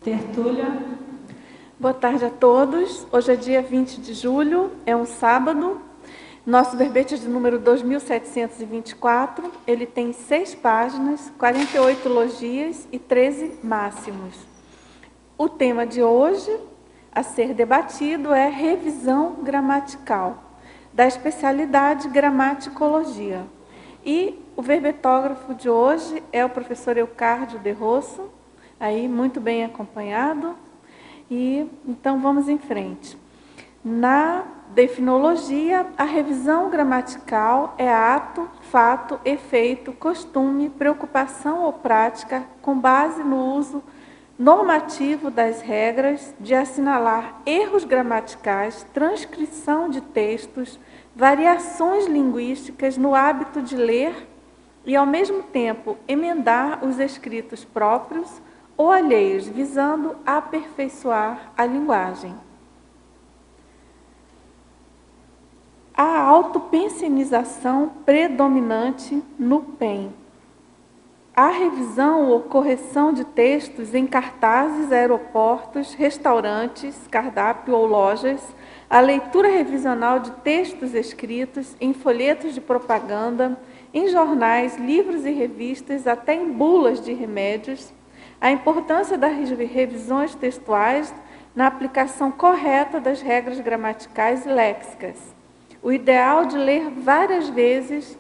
Tertúlia. Boa tarde a todos. Hoje é dia 20 de julho, é um sábado. Nosso verbete é de número 2724. Ele tem 6 páginas, 48 logias e 13 máximos. O tema de hoje a ser debatido é revisão gramatical, da especialidade gramaticologia. E o verbetógrafo de hoje é o professor Eucárdio de Rosso, aí muito bem acompanhado. E então vamos em frente. Na definologia, a revisão gramatical é ato, fato, efeito, costume, preocupação ou prática com base no uso normativo das regras de assinalar erros gramaticais, transcrição de textos, variações linguísticas no hábito de ler e, ao mesmo tempo, emendar os escritos próprios ou alheios, visando aperfeiçoar a linguagem. A autopensionização predominante no PEN. A revisão ou correção de textos em cartazes, aeroportos, restaurantes, cardápio ou lojas, a leitura revisional de textos escritos em folhetos de propaganda, em jornais, livros e revistas, até em bulas de remédios, a importância das revisões textuais na aplicação correta das regras gramaticais e léxicas. O ideal de ler várias vezes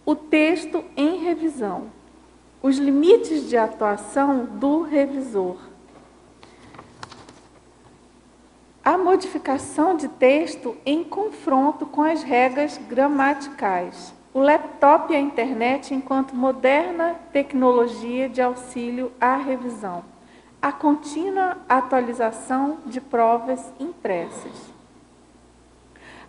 o texto em revisão. Os limites de atuação do revisor. A modificação de texto em confronto com as regras gramaticais. O laptop e a internet enquanto moderna tecnologia de auxílio à revisão. A contínua atualização de provas impressas.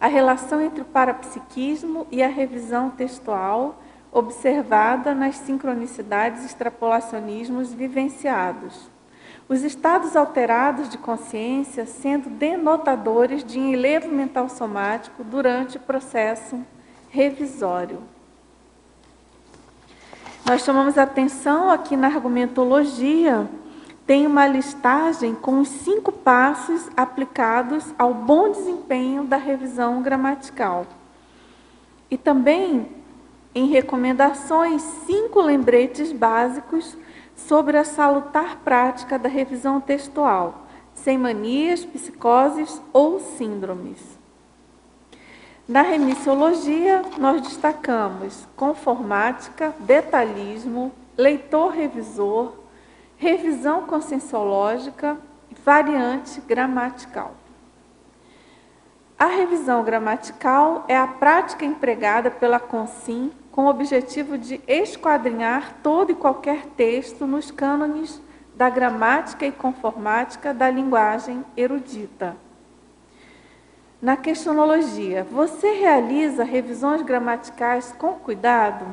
A relação entre o parapsiquismo e a revisão textual, observada nas sincronicidades e extrapolacionismos vivenciados. Os estados alterados de consciência sendo denotadores de enlevo mental somático durante o processo revisório. Nós chamamos a atenção aqui na argumentologia, tem uma listagem com os 5 passos aplicados ao bom desempenho da revisão gramatical. E também, em recomendações, 5 lembretes básicos sobre a salutar prática da revisão textual, sem manias, psicoses ou síndromes. Na remissiologia, nós destacamos conformática, detalhismo, leitor-revisor, revisão conscienciológica e variante gramatical. A revisão gramatical é a prática empregada pela Consim com o objetivo de esquadrinhar todo e qualquer texto nos cânones da gramática e conformática da linguagem erudita. Na questionologia, você realiza revisões gramaticais com cuidado?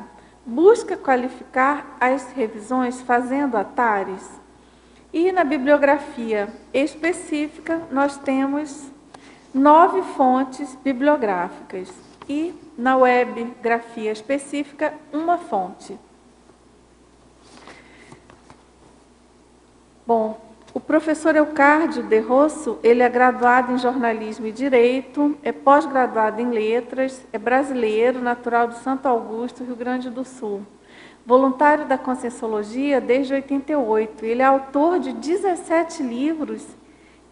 Busca qualificar as revisões fazendo atares? E na bibliografia específica, nós temos 9 fontes bibliográficas. E na webgrafia específica, uma fonte. Bom, o professor Eucárdio de Rosso, ele é graduado em jornalismo e direito, é pós-graduado em letras, é brasileiro, natural de Santo Augusto, Rio Grande do Sul. Voluntário da Conscienciologia desde 88. Ele é autor de 17 livros,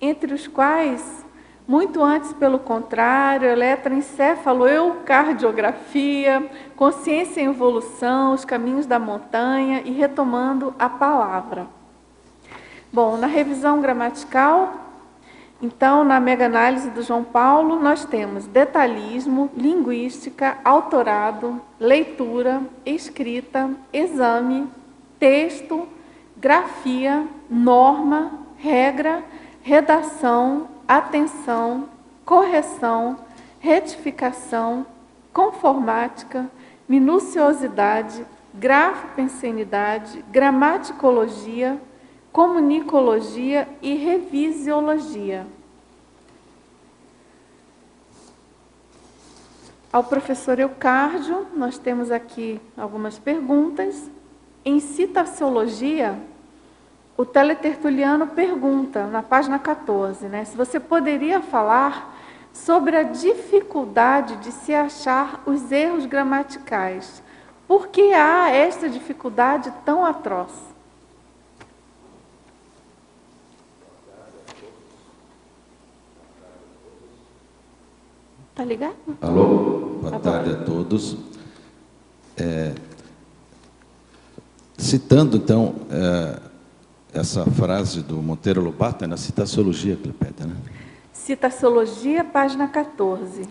entre os quais, muito antes, pelo contrário, eletroencefalo, eucardiografia, consciência em evolução, os caminhos da montanha e retomando a palavra. Bom, na revisão gramatical, então, na mega-análise do João Paulo, nós temos detalhismo, linguística, autorado, leitura, escrita, exame, texto, grafia, norma, regra, redação, atenção, correção, retificação, conformática, minuciosidade, grafopensenidade, gramaticologia, comunicologia e revisiologia. Ao professor Eucárdio, nós temos aqui algumas perguntas. Em citaciologia, O teletertuliano pergunta, na página 14, né, se você poderia falar sobre a dificuldade de se achar os erros gramaticais. Por que há esta dificuldade tão atroz? Tá ligado? Alô, boa tarde a todos. Citando, então, essa frase do Monteiro Lobato, é na Citaciologia, Clepédia, né? Citaciologia, página 14.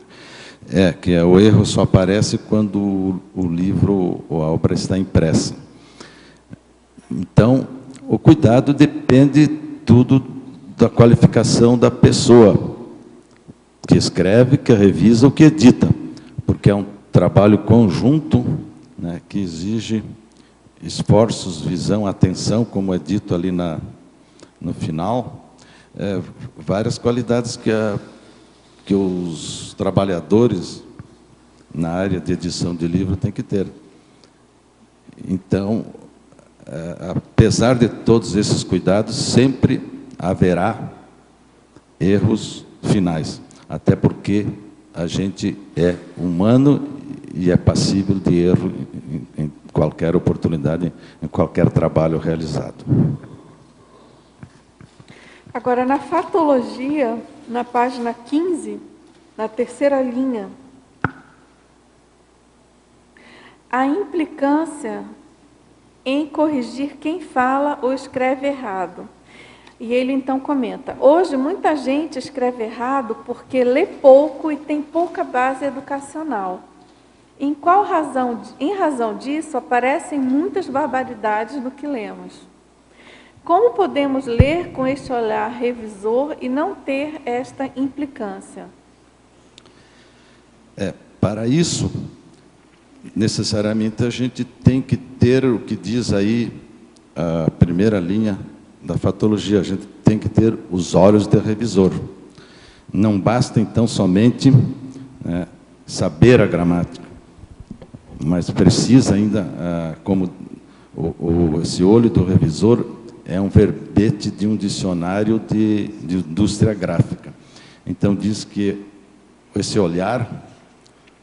Que o erro só aparece quando o livro ou a obra está impressa. Então, o cuidado depende tudo da qualificação da pessoa que escreve, que revisa ou que edita, porque é um trabalho conjunto, né, que exige esforços, visão, atenção, como é dito ali no final, várias qualidades que os trabalhadores na área de edição de livro têm que ter. Então, apesar de todos esses cuidados, sempre haverá erros finais, até porque a gente é humano e é passível de erro em qualquer oportunidade, em qualquer trabalho realizado. Agora, na fatologia, na página 15, na terceira linha, a implicância em corrigir quem fala ou escreve errado. E ele então comenta: hoje muita gente escreve errado porque lê pouco e tem pouca base educacional. Em razão disso, aparecem muitas barbaridades no que lemos. Como podemos ler com este olhar revisor e não ter esta implicância? Para isso, necessariamente, a gente tem que ter o que diz aí a primeira linha da fatologia, a gente tem que ter os olhos de revisor. Não basta, então, somente saber a gramática, mas precisa ainda, como esse olho do revisor é um verbete de um dicionário de indústria gráfica. Então, diz que esse olhar,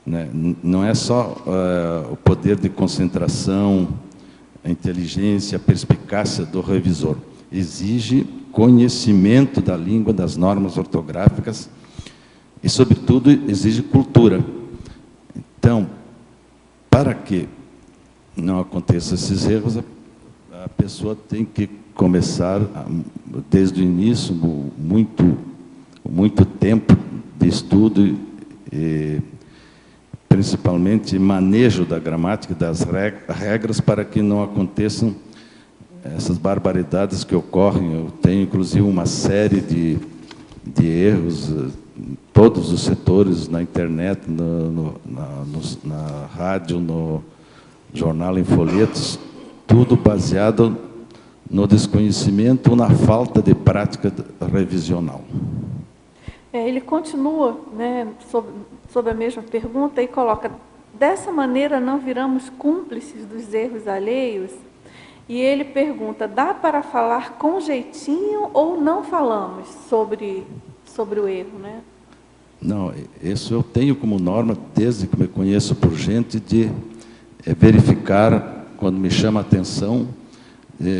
né, não é só o poder de concentração, a inteligência, a perspicácia do revisor. Exige conhecimento da língua, das normas ortográficas e, sobretudo, exige cultura. Então, para que não aconteçam esses erros, a pessoa tem que começar, desde o início, muito tempo de estudo e, principalmente, manejo da gramática, das regras, para que não aconteçam essas barbaridades que ocorrem. Eu tenho, inclusive, uma série de erros em todos os setores, na internet, na rádio, no jornal, em folhetos, tudo baseado no desconhecimento ou na falta de prática revisional. Ele continua, né, sobre a mesma pergunta e coloca: dessa maneira não viramos cúmplices dos erros alheios? E ele pergunta: dá para falar com jeitinho ou não falamos sobre o erro, né? Não, isso eu tenho como norma, desde que me conheço por gente, de verificar, quando me chama a atenção,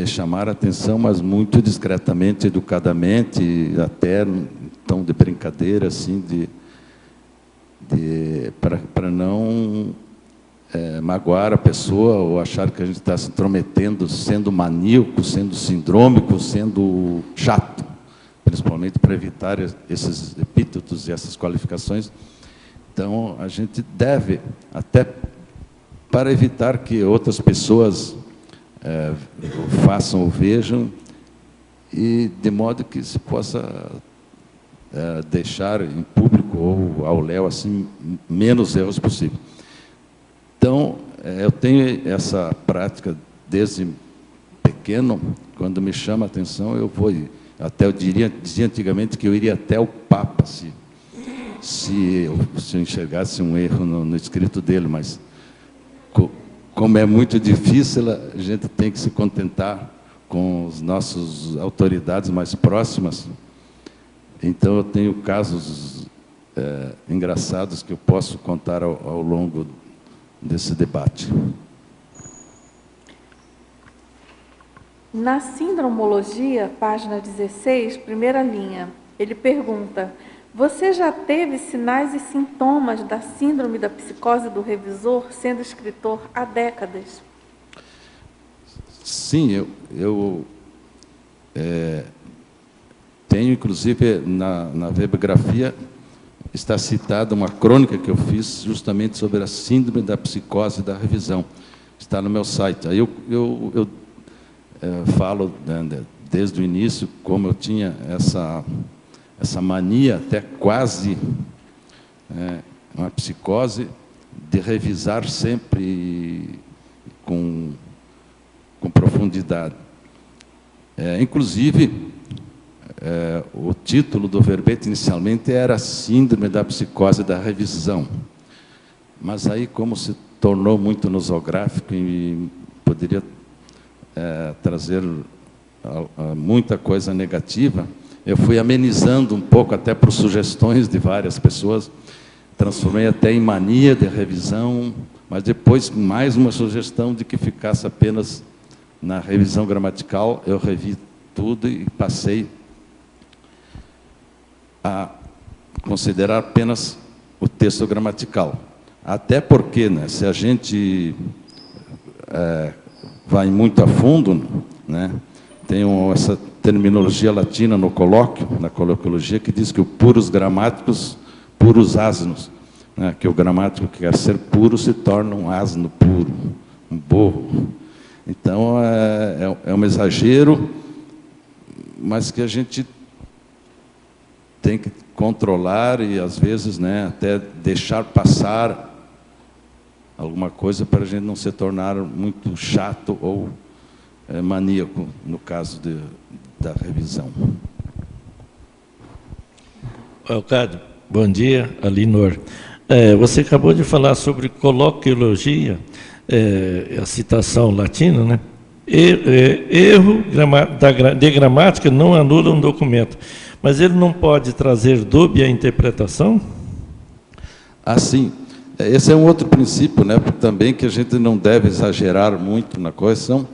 chamar a atenção, mas muito discretamente, educadamente, até em tom de brincadeira, assim, para não magoar a pessoa ou achar que a gente está se intrometendo, sendo maníaco, sendo sindrômico, sendo chato, principalmente para evitar esses epítetos e essas qualificações. Então, a gente deve, até para evitar que outras pessoas façam ou vejam, e de modo que se possa deixar em público ou ao léu assim menos erros possível. Então, eu tenho essa prática desde pequeno. Quando me chama a atenção, eu vou. Até eu dizia antigamente que eu iria até o Papa se eu enxergasse um erro no escrito dele, mas como é muito difícil, a gente tem que se contentar com as nossas autoridades mais próximas. Então, eu tenho casos engraçados que eu posso contar ao longo desse debate. Na sindromologia, página 16, primeira linha, ele pergunta: você já teve sinais e sintomas da síndrome da psicose do revisor, sendo escritor há décadas? Sim, eu tenho, inclusive, na bibliografia, está citada uma crônica que eu fiz justamente sobre a síndrome da psicose da revisão. Está no meu site. Aí eu falo, né, desde o início, como eu tinha essa mania, até quase uma psicose, de revisar sempre com profundidade. Inclusive, o título do verbete inicialmente era Síndrome da Psicose da Revisão. Mas aí, como se tornou muito nosográfico e poderia trazer muita coisa negativa, eu fui amenizando um pouco, até por sugestões de várias pessoas, transformei até em mania de revisão, mas depois mais uma sugestão de que ficasse apenas na revisão gramatical. Eu revi tudo e passei a considerar apenas o texto gramatical. Até porque, né, se a gente vai muito a fundo, né, tem essa terminologia latina no colóquio, na coloquiologia, que diz que o puros gramáticos, puros asnos, né, que o gramático que quer ser puro se torna um asno puro, um burro. Então, é um exagero, mas que a gente tem que controlar e, às vezes, né, até deixar passar alguma coisa para a gente não se tornar muito chato ou maníaco, no caso da revisão. Alcade, bom dia, Alinor. Você acabou de falar sobre coloquiologia, a citação latina, né? Erro de gramática não anula um documento, mas ele não pode trazer dúbia à interpretação? Sim. Esse é um outro princípio, né, também, que a gente não deve exagerar muito na correção,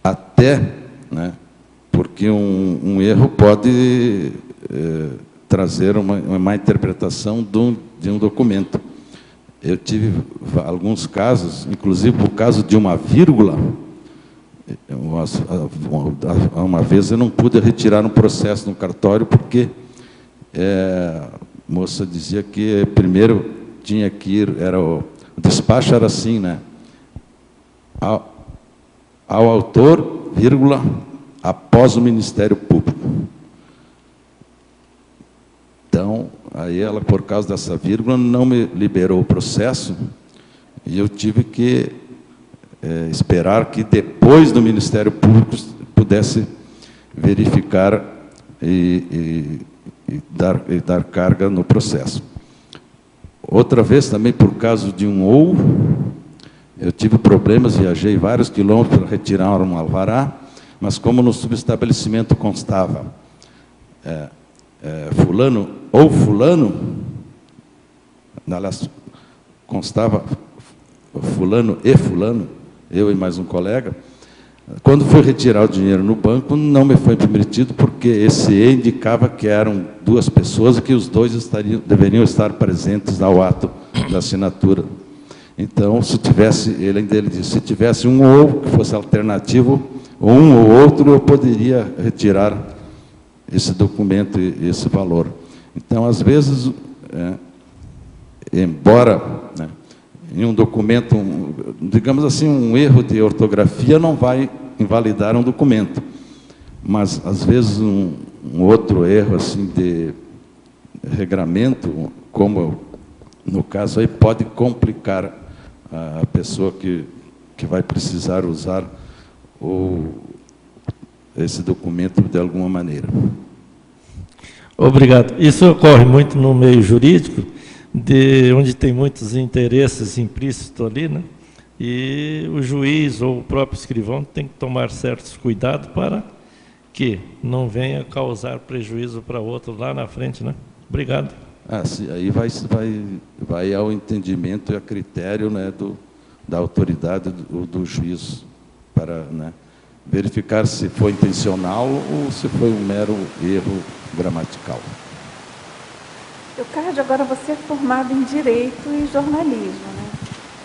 até, né, porque um erro pode trazer uma má interpretação de um documento. Eu tive alguns casos, inclusive o caso de uma vírgula. Uma vez eu não pude retirar um processo no cartório porque a moça dizia que primeiro tinha que ir, o despacho era assim, né? Ao autor, vírgula, após o Ministério Público. Então, aí ela, por causa dessa vírgula, não me liberou o processo e eu tive que esperar que depois do Ministério Público pudesse verificar e dar carga no processo. Outra vez, também por causa de um ou, eu tive problemas, viajei vários quilômetros para retirar um alvará, mas como no subestabelecimento constava fulano ou fulano, aliás, constava fulano e fulano, eu e mais um colega, quando fui retirar o dinheiro no banco, não me foi permitido, porque esse E indicava que eram duas pessoas e que os dois deveriam estar presentes ao ato da assinatura. Então, se tivesse, ele disse, se tivesse um ou que fosse alternativo, um ou outro, eu poderia retirar esse documento e esse valor. Então, às vezes, embora, né, em um documento, digamos assim, um erro de ortografia não vai invalidar um documento, mas, às vezes, um outro erro assim, de regramento, como no caso aí, pode complicar a pessoa que vai precisar usar esse documento de alguma maneira. Obrigado. Isso ocorre muito no meio jurídico, onde tem muitos interesses implícitos ali, né? E o juiz ou o próprio escrivão tem que tomar certos cuidados para que não venha causar prejuízo para outro lá na frente, né? Obrigado. Sim, aí vai ao entendimento e a critério, né, da autoridade do juiz para, né, verificar se foi intencional ou se foi um mero erro gramatical. Leocádio, agora você é formado em Direito e Jornalismo, né?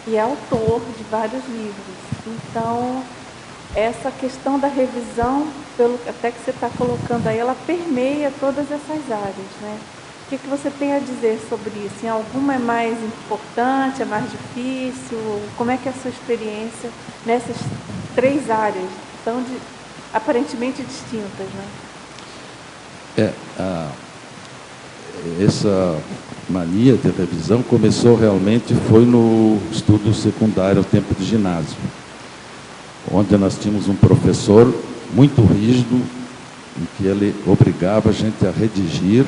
E é autor de vários livros. Então, essa questão da revisão, pelo até que você está colocando aí, ela permeia todas essas áreas, né? O que você tem a dizer sobre isso? Em alguma é mais importante, é mais difícil? Como é que é a sua experiência nessas 3 áreas, tão aparentemente distintas, né? Essa mania de revisão começou realmente, foi no estudo secundário, ao tempo de ginásio, onde nós tínhamos um professor muito rígido, em que ele obrigava a gente a redigir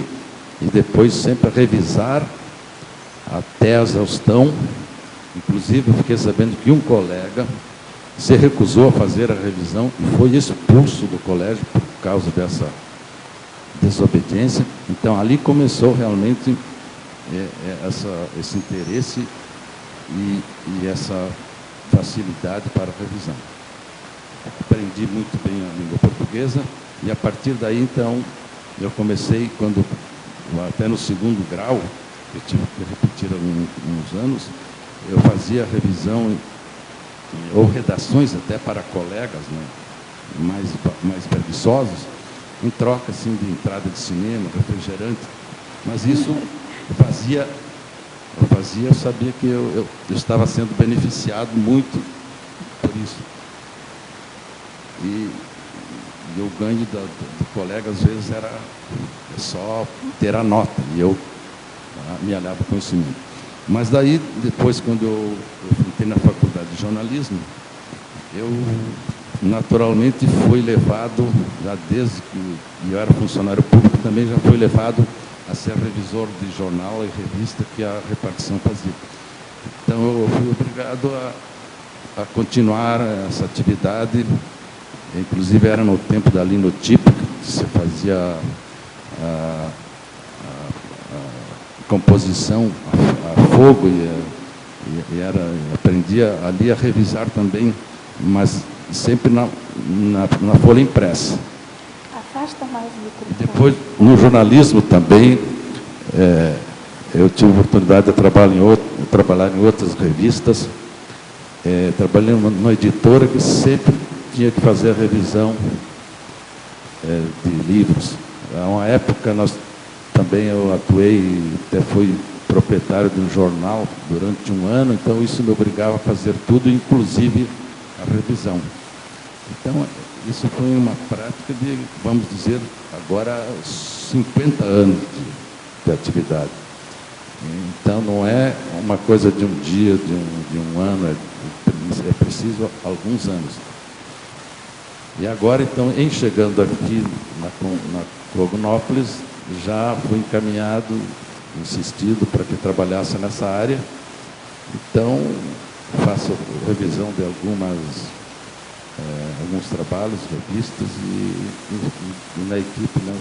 e depois sempre a revisar até a exaustão. Inclusive, eu fiquei sabendo que um colega se recusou a fazer a revisão e foi expulso do colégio por causa dessa desobediência. Então, ali começou realmente esse interesse e essa facilidade para a revisão. Aprendi muito bem a língua portuguesa e, a partir daí, então, eu comecei, até no 2º grau, eu tive que repetir uns anos, eu fazia revisão ou redações até para colegas, né, mais preguiçosos, em troca assim, de entrada de cinema, refrigerante. Mas isso eu sabia que eu estava sendo beneficiado muito por isso. E o ganho do colega, às vezes, era só ter a nota, e eu me alhava com conhecimento. Mas daí, depois, quando eu entrei na faculdade de jornalismo, eu naturalmente fui levado, já desde que eu era funcionário público, também já fui levado a ser revisor de jornal e revista que a repartição fazia. Então, eu fui obrigado a continuar essa atividade. Inclusive, era no tempo da linotípica, que se fazia a composição a fogo e aprendia ali a revisar também, mas sempre na folha impressa. Afasta mais o microfone. E depois, no jornalismo também, eu tive a oportunidade de trabalhar em outras revistas. Trabalhei numa editora que sempre tinha que fazer a revisão de livros. Há uma época, eu atuei, até fui proprietário de um jornal durante um ano, então isso me obrigava a fazer tudo, inclusive a revisão. Então, isso foi uma prática de, vamos dizer, agora 50 anos de atividade. Então, não é uma coisa de um dia, de um ano, é preciso alguns anos. E agora, então, chegando aqui na Cognópolis, já fui encaminhado, insistido para que trabalhasse nessa área. Então, faço revisão de alguns trabalhos, revistas, e na equipe, né,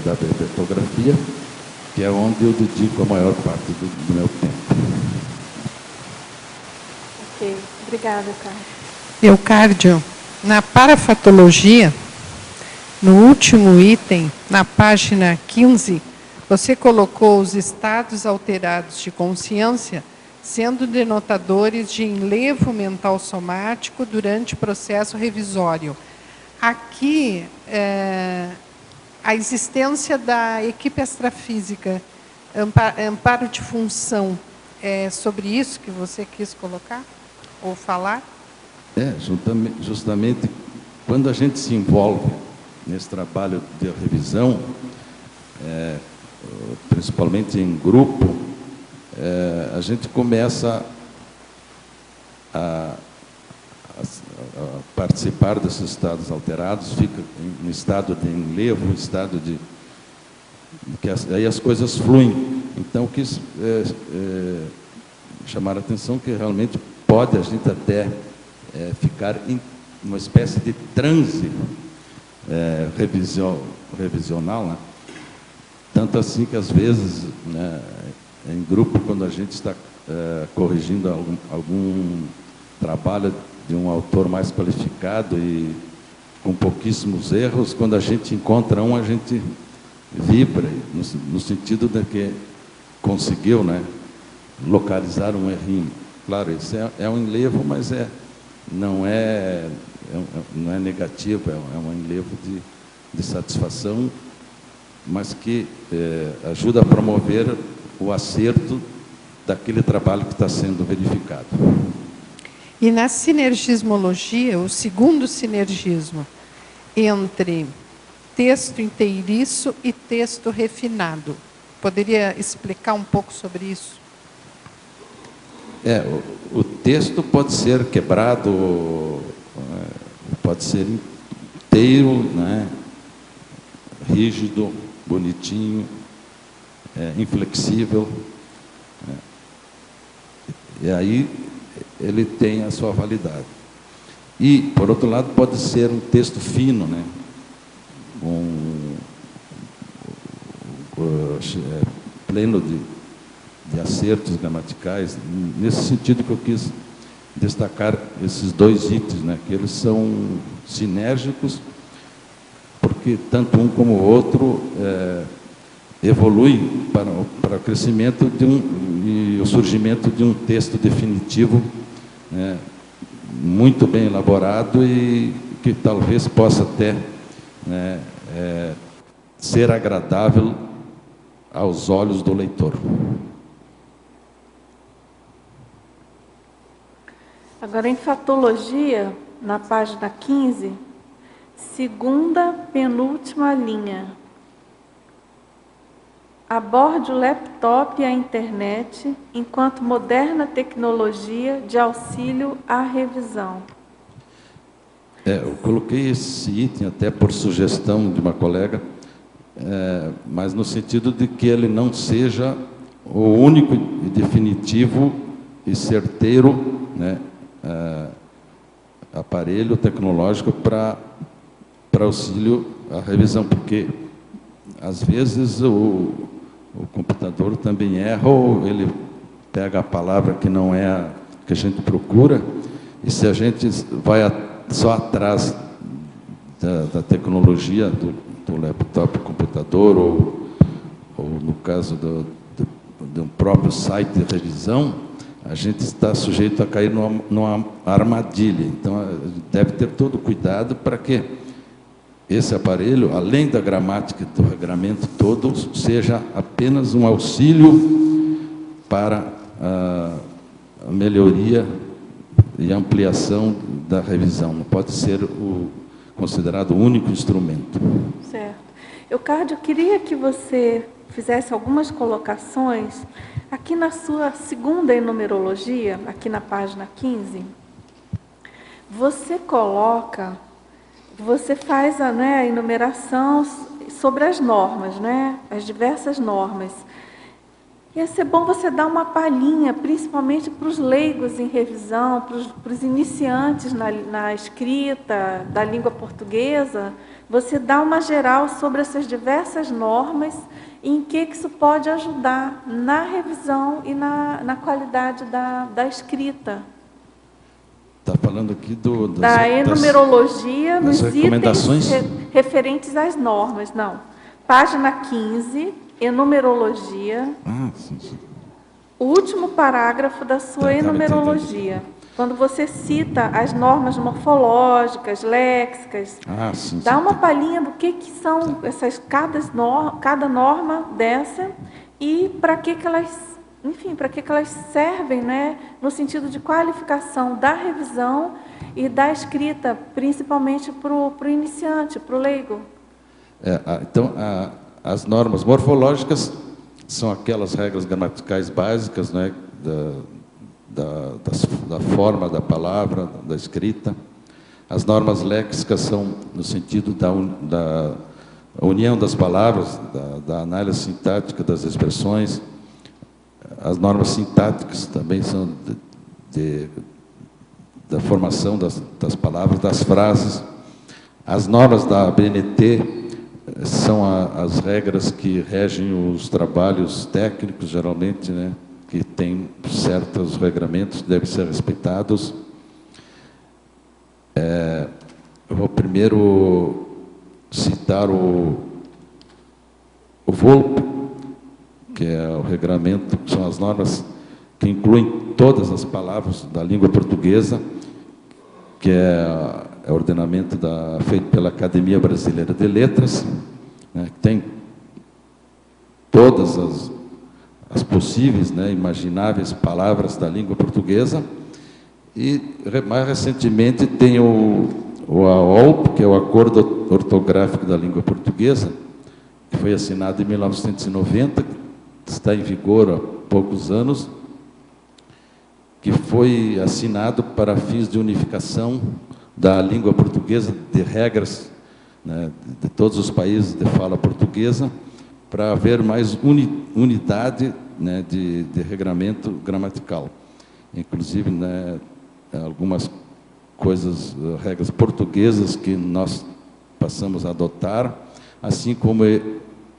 da bibliografia, que é onde eu dedico a maior parte do meu tempo. Ok, obrigada, Carlos. Leocádio, na parafatologia, no último item, na página 15, você colocou os estados alterados de consciência sendo denotadores de enlevo mental somático durante o processo revisório. Aqui, a existência da equipe extrafísica, amparo de função, é sobre isso que você quis colocar ou falar? Justamente quando a gente se envolve nesse trabalho de revisão, principalmente em grupo, a gente começa a participar desses estados alterados, fica em estado de enlevo, estado de que aí as coisas fluem. Então, quis chamar a atenção que realmente pode a gente até ficar em uma espécie de transe revisional, né? Tanto assim que, às vezes, né, em grupo, quando a gente está corrigindo algum trabalho de um autor mais qualificado e com pouquíssimos erros, quando a gente encontra a gente vibra, no sentido de que conseguiu, né, localizar um errinho. Claro, isso é um enlevo, mas não é negativo, é um enlevo de satisfação, mas que ajuda a promover o acerto daquele trabalho que está sendo verificado. E na sinergismologia, o segundo sinergismo entre texto inteiriço e texto refinado. Poderia explicar um pouco sobre isso? O texto pode ser quebrado, pode ser inteiro, né? Rígido, bonitinho, inflexível. E aí ele tem a sua validade. E, por outro lado, pode ser um texto fino, né? Pleno de acertos gramaticais. Nesse sentido que eu quis destacar esses dois itens, né? Que eles são sinérgicos, porque tanto um como o outro evolui para o crescimento e o surgimento de um texto definitivo, né, muito bem elaborado e que talvez possa até, né, ser agradável aos olhos do leitor. Agora, em fatologia, na página 15, segunda penúltima linha. Aborde o laptop e a internet enquanto moderna tecnologia de auxílio à revisão. Eu coloquei esse item até por sugestão de uma colega, mas no sentido de que ele não seja o único e definitivo e certeiro, né, aparelho tecnológico para auxílio à revisão, porque às vezes o computador também erra, ou ele pega a palavra que não é a que a gente procura, e se a gente vai só atrás da tecnologia do laptop, computador, ou no caso de um próprio site de revisão, a gente está sujeito a cair numa armadilha. Então, deve ter todo o cuidado para que esse aparelho, além da gramática do regramento todo, seja apenas um auxílio para a melhoria e ampliação da revisão. Não pode ser considerado o único instrumento. Certo. Eucádio, eu queria que você fizesse algumas colocações aqui na sua segunda enumerologia, aqui na página 15. Você faz a enumeração sobre as normas, né? As diversas normas. Ia ser bom você dar uma palhinha, principalmente para os leigos em revisão, para os iniciantes na escrita da língua portuguesa, você dá uma geral sobre essas diversas normas e em que isso pode ajudar na revisão e na qualidade da escrita. Está falando aqui da enumerologia, nos recomendações itens referentes às normas. Não. Página 15, enumerologia. Sim. O último parágrafo da sua enumerologia. Quando você cita as normas morfológicas, léxicas, dá uma palhinha do que são essas cada norma dessa e para que elas, enfim, para que elas servem, né, no sentido de qualificação da revisão e da escrita, principalmente para o iniciante, para o leigo. Então, as normas morfológicas são aquelas regras gramaticais básicas, né, da forma da palavra, da escrita. As normas léxicas são no sentido da união das palavras, da análise sintática das expressões. As normas sintáticas também são da formação das palavras, das frases. As normas da ABNT são as regras que regem os trabalhos técnicos, geralmente, né, que tem certos regramentos que devem ser respeitados. Eu vou primeiro citar o VOLP, que é o regramento, que são as normas que incluem todas as palavras da língua portuguesa, que é o ordenamento feito pela Academia Brasileira de Letras, né, que tem todas as possíveis, né, imagináveis palavras da língua portuguesa. E, mais recentemente, tem o AOLP, que é o Acordo Ortográfico da Língua Portuguesa, que foi assinado em 1990, está em vigor há poucos anos, que foi assinado para fins de unificação da língua portuguesa, de regras, né, de todos os países de fala portuguesa, para haver mais unidade, né, de regramento gramatical. Inclusive, né, algumas coisas, regras portuguesas que nós passamos a adotar, assim como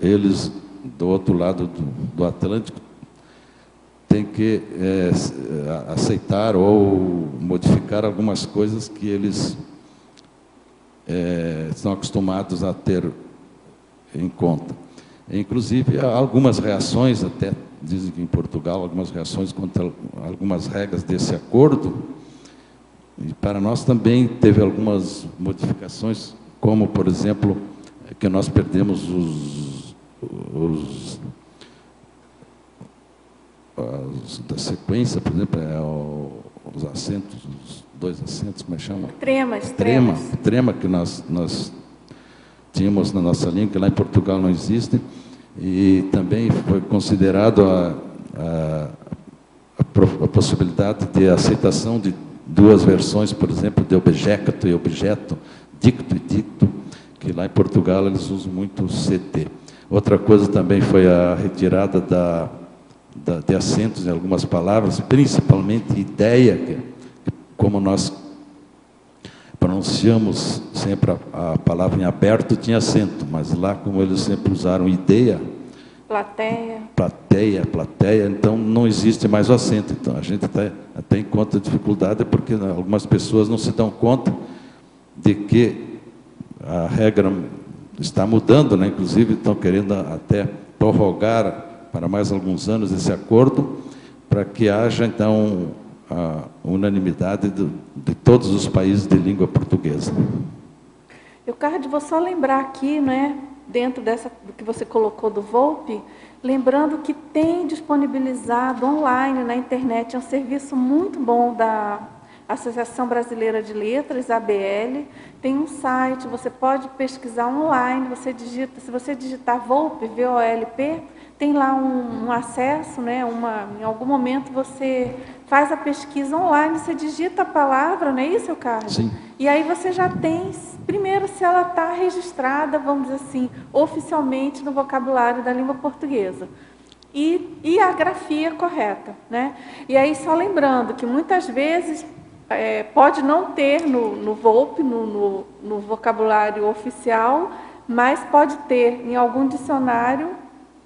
eles, do outro lado do Atlântico, têm que aceitar ou modificar algumas coisas que eles estão acostumados a ter em conta. Inclusive, há algumas reações, até dizem que em Portugal, algumas reações contra algumas regras desse acordo. E para nós também teve algumas modificações, como, por exemplo, que nós perdemos da sequência, por exemplo, os acentos, os dois acentos, como é que chama? Tremas. Trema, que nós tínhamos na nossa língua, que lá em Portugal não existe, e também foi considerado a possibilidade de aceitação de duas versões, por exemplo, de objeto e objeto, dicto e dicto, que lá em Portugal eles usam muito o CT. Outra coisa também foi a retirada de acentos em algumas palavras, principalmente ideia, que como nós pronunciamos sempre a palavra em aberto, tinha acento, mas lá, como eles sempre usaram ideia, plateia, então não existe mais o acento. Então a gente até encontra dificuldade, porque algumas pessoas não se dão conta de que a regra está mudando, né? Inclusive estão querendo até prorrogar para mais alguns anos esse acordo, para que haja, então, a unanimidade de todos os países de língua portuguesa. Eucardio, vou só lembrar aqui, né, dentro do que você colocou do VOLP, lembrando que tem disponibilizado online na internet, é um serviço muito bom da Associação Brasileira de Letras, ABL, tem um site, você pode pesquisar online, se você digitar VOLP, V-O-L-P, tem lá um acesso, né, em algum momento você faz a pesquisa online, você digita a palavra, não é isso, Eucardio? Sim. E aí você já tem, primeiro, se ela está registrada, vamos dizer assim, oficialmente no vocabulário da língua portuguesa. E a grafia correta, né? E aí, só lembrando que muitas vezes pode não ter no VOLP, no vocabulário oficial, mas pode ter em algum dicionário,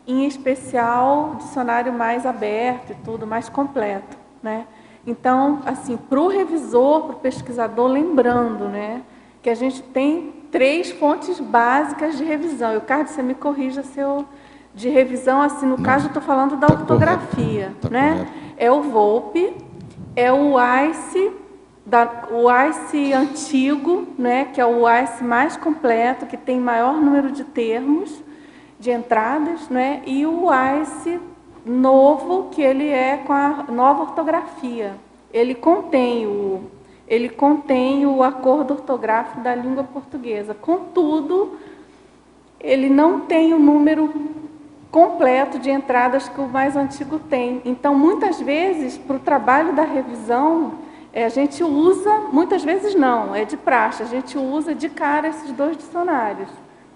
em especial, dicionário mais aberto e tudo, mais completo, né? Então, assim, para o revisor, para o pesquisador, lembrando, né, que a gente tem 3 fontes básicas de revisão. Eucardio, você me corrija se eu... De revisão, assim, no caso, eu estou falando da ortografia, né? Correto. É o VOLP, é o ICE, o ICE antigo, né, que é o ICE mais completo, que tem maior número de termos, de entradas, né, e o ICE novo, que ele é com a nova ortografia. Ele contém o acordo ortográfico da língua portuguesa. Contudo, ele não tem o número completo de entradas que o mais antigo tem. Então, muitas vezes, para o trabalho da revisão, a gente usa, muitas vezes não, é de praxe, a gente usa de cara esses 2 dicionários,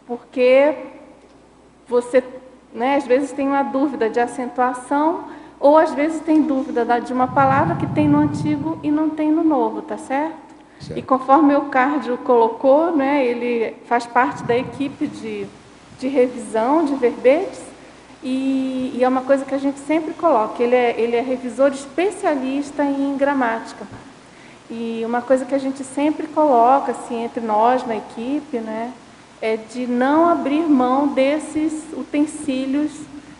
porque você, né, às vezes tem uma dúvida de acentuação, ou às vezes tem dúvida de uma palavra que tem no antigo e não tem no novo, tá certo? Certo. E conforme o Cárdio colocou, né, ele faz parte da equipe de revisão de verbetes, e é uma coisa que a gente sempre coloca, ele é revisor especialista em gramática. E uma coisa que a gente sempre coloca, assim, entre nós, na equipe, né, é de não abrir mão desses utensílios.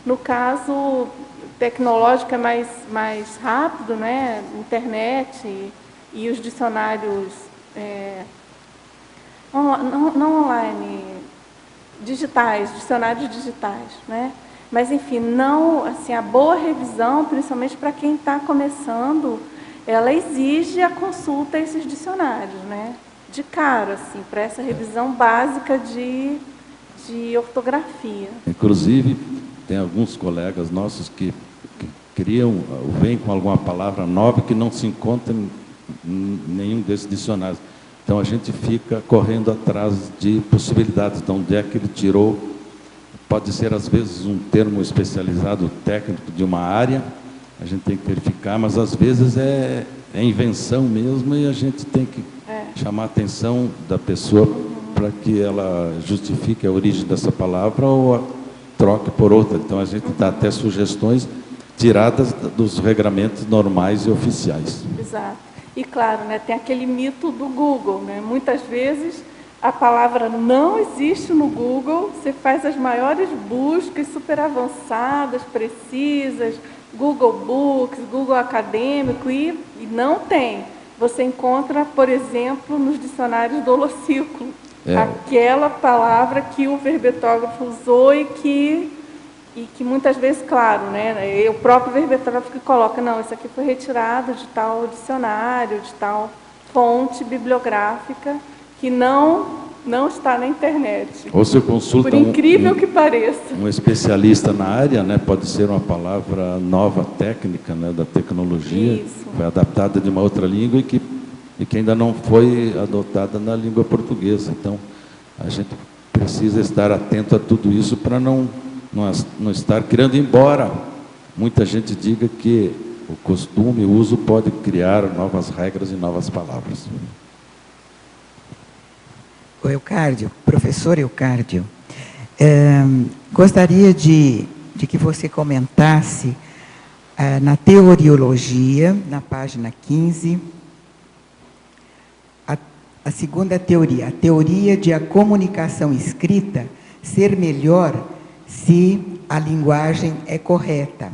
No caso tecnológico é mais rápido, né, internet e os dicionários não online, digitais, dicionários digitais, né? Mas, enfim, não, assim, a boa revisão, principalmente para quem está começando, ela exige a consulta a esses dicionários, né? De cara, assim, para essa revisão básica de ortografia. Inclusive, tem alguns colegas nossos que criam, vêm com alguma palavra nova que não se encontra em nenhum desses dicionários. Então, a gente fica correndo atrás de possibilidades, de onde é que ele tirou. Pode ser, às vezes, um termo especializado técnico de uma área, a gente tem que verificar, mas, às vezes, é invenção mesmo e a gente tem que chamar a atenção da pessoa para que ela justifique a origem dessa palavra ou a troque por outra. Então, a gente dá até sugestões tiradas dos regramentos normais e oficiais. Exato. E, claro, né, tem aquele mito do Google, né? Muitas vezes a palavra não existe no Google, você faz as maiores buscas super avançadas, precisas, Google Books, Google Acadêmico, e não tem. Você encontra, por exemplo, nos dicionários do Holociclo, aquela palavra que o verbetógrafo usou e que muitas vezes, claro, né, o próprio verbetógrafo que coloca, não, isso aqui foi retirado de tal dicionário, de tal fonte bibliográfica, que não está na internet. Ou se consulta por incrível que pareça. Um especialista na área, né, pode ser uma palavra nova técnica, né, da tecnologia, Isso. foi adaptada de uma outra língua e que ainda não foi adotada na língua portuguesa. Então, a gente precisa estar atento a tudo isso para não estar criando, embora muita gente diga que o costume, o uso pode criar novas regras e novas palavras. O Eucárdio, professor Eucárdio, gostaria de que você comentasse na teoriologia, na página 15, a segunda teoria, a teoria de a comunicação escrita ser melhor se a linguagem é correta.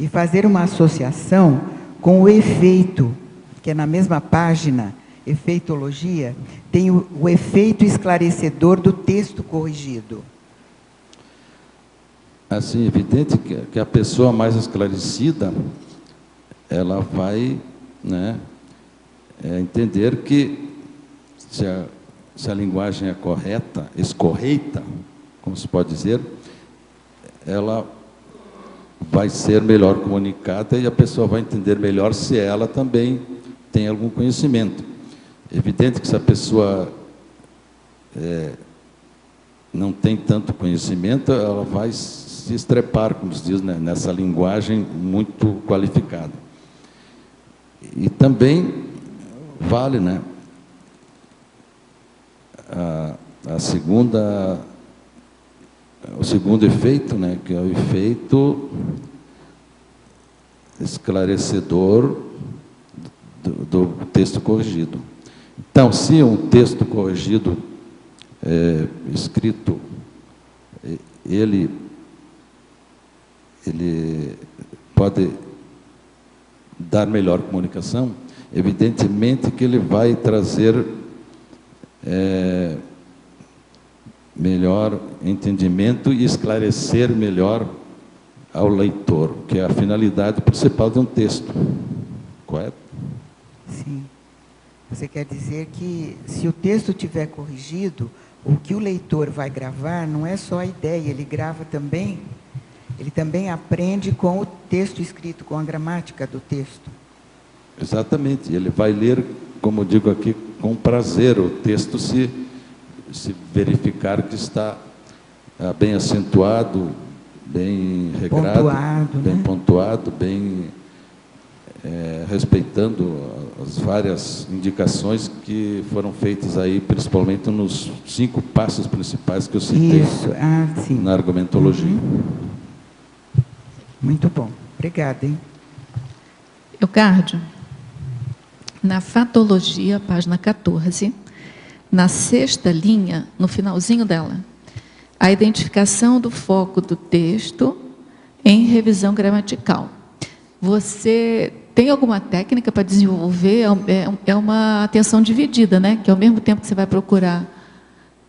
E fazer uma associação com o efeito, que é na mesma página, efeitologia, tem o efeito esclarecedor do texto corrigido. Assim, é evidente que a pessoa mais esclarecida, ela vai, né, entender que se a linguagem é correta, escorreita, como se pode dizer, ela vai ser melhor comunicada e a pessoa vai entender melhor se ela também tem algum conhecimento. É evidente que se a pessoa não tem tanto conhecimento, ela vai se estrepar, como se diz, né, nessa linguagem muito qualificada. E também vale, né, o segundo efeito, né, que é o efeito esclarecedor do texto corrigido. Então, se um texto corrigido escrito, ele pode dar melhor comunicação, evidentemente que ele vai trazer melhor entendimento e esclarecer melhor ao leitor, que é a finalidade principal de um texto. Correto? Sim. Você quer dizer que, se o texto tiver corrigido, o que o leitor vai gravar não é só a ideia, ele grava também, ele também aprende com o texto escrito, com a gramática do texto. Exatamente. Ele vai ler, como eu digo aqui, com prazer o texto, se verificar que está bem acentuado, bem regrado, Pontuado, bem né? pontuado, bem respeitando as várias indicações que foram feitas aí, principalmente nos 5 passos principais que eu citei Isso, sim. na argumentologia. Muito bom. Obrigada, hein? Eucárdio, na fatologia, página 14, na 6ª linha, no finalzinho dela, a identificação do foco do texto em revisão gramatical. Você tem alguma técnica para desenvolver? É uma atenção dividida, né? Que ao mesmo tempo que você vai procurar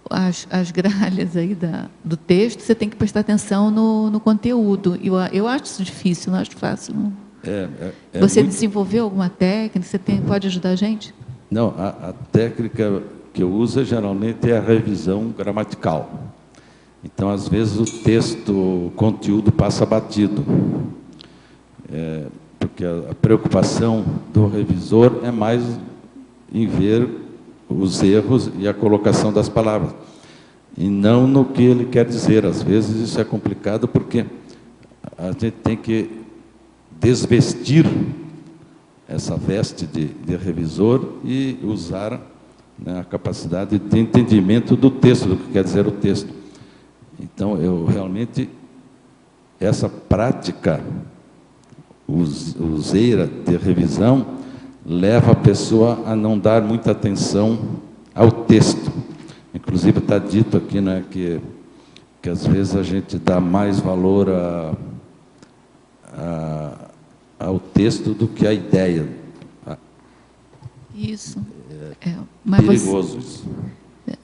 as gralhas aí do texto, você tem que prestar atenção no conteúdo. Eu acho isso difícil, não acho fácil. Não. Você desenvolveu alguma técnica? Você pode ajudar a gente? Não, a técnica que eu uso geralmente é a revisão gramatical. Então, às vezes, o texto, o conteúdo passa batido. Porque a preocupação do revisor é mais em ver os erros e a colocação das palavras, e não no que ele quer dizer. Às vezes isso é complicado, porque a gente tem que desvestir essa veste de revisor e usar, né, a capacidade de entendimento do texto, do que quer dizer o texto. Então, eu realmente, essa prática useira de revisão leva a pessoa a não dar muita atenção ao texto. Inclusive está dito aqui, né, que às vezes a gente dá mais valor ao texto do que à ideia. Isso. Mas Perigoso isso.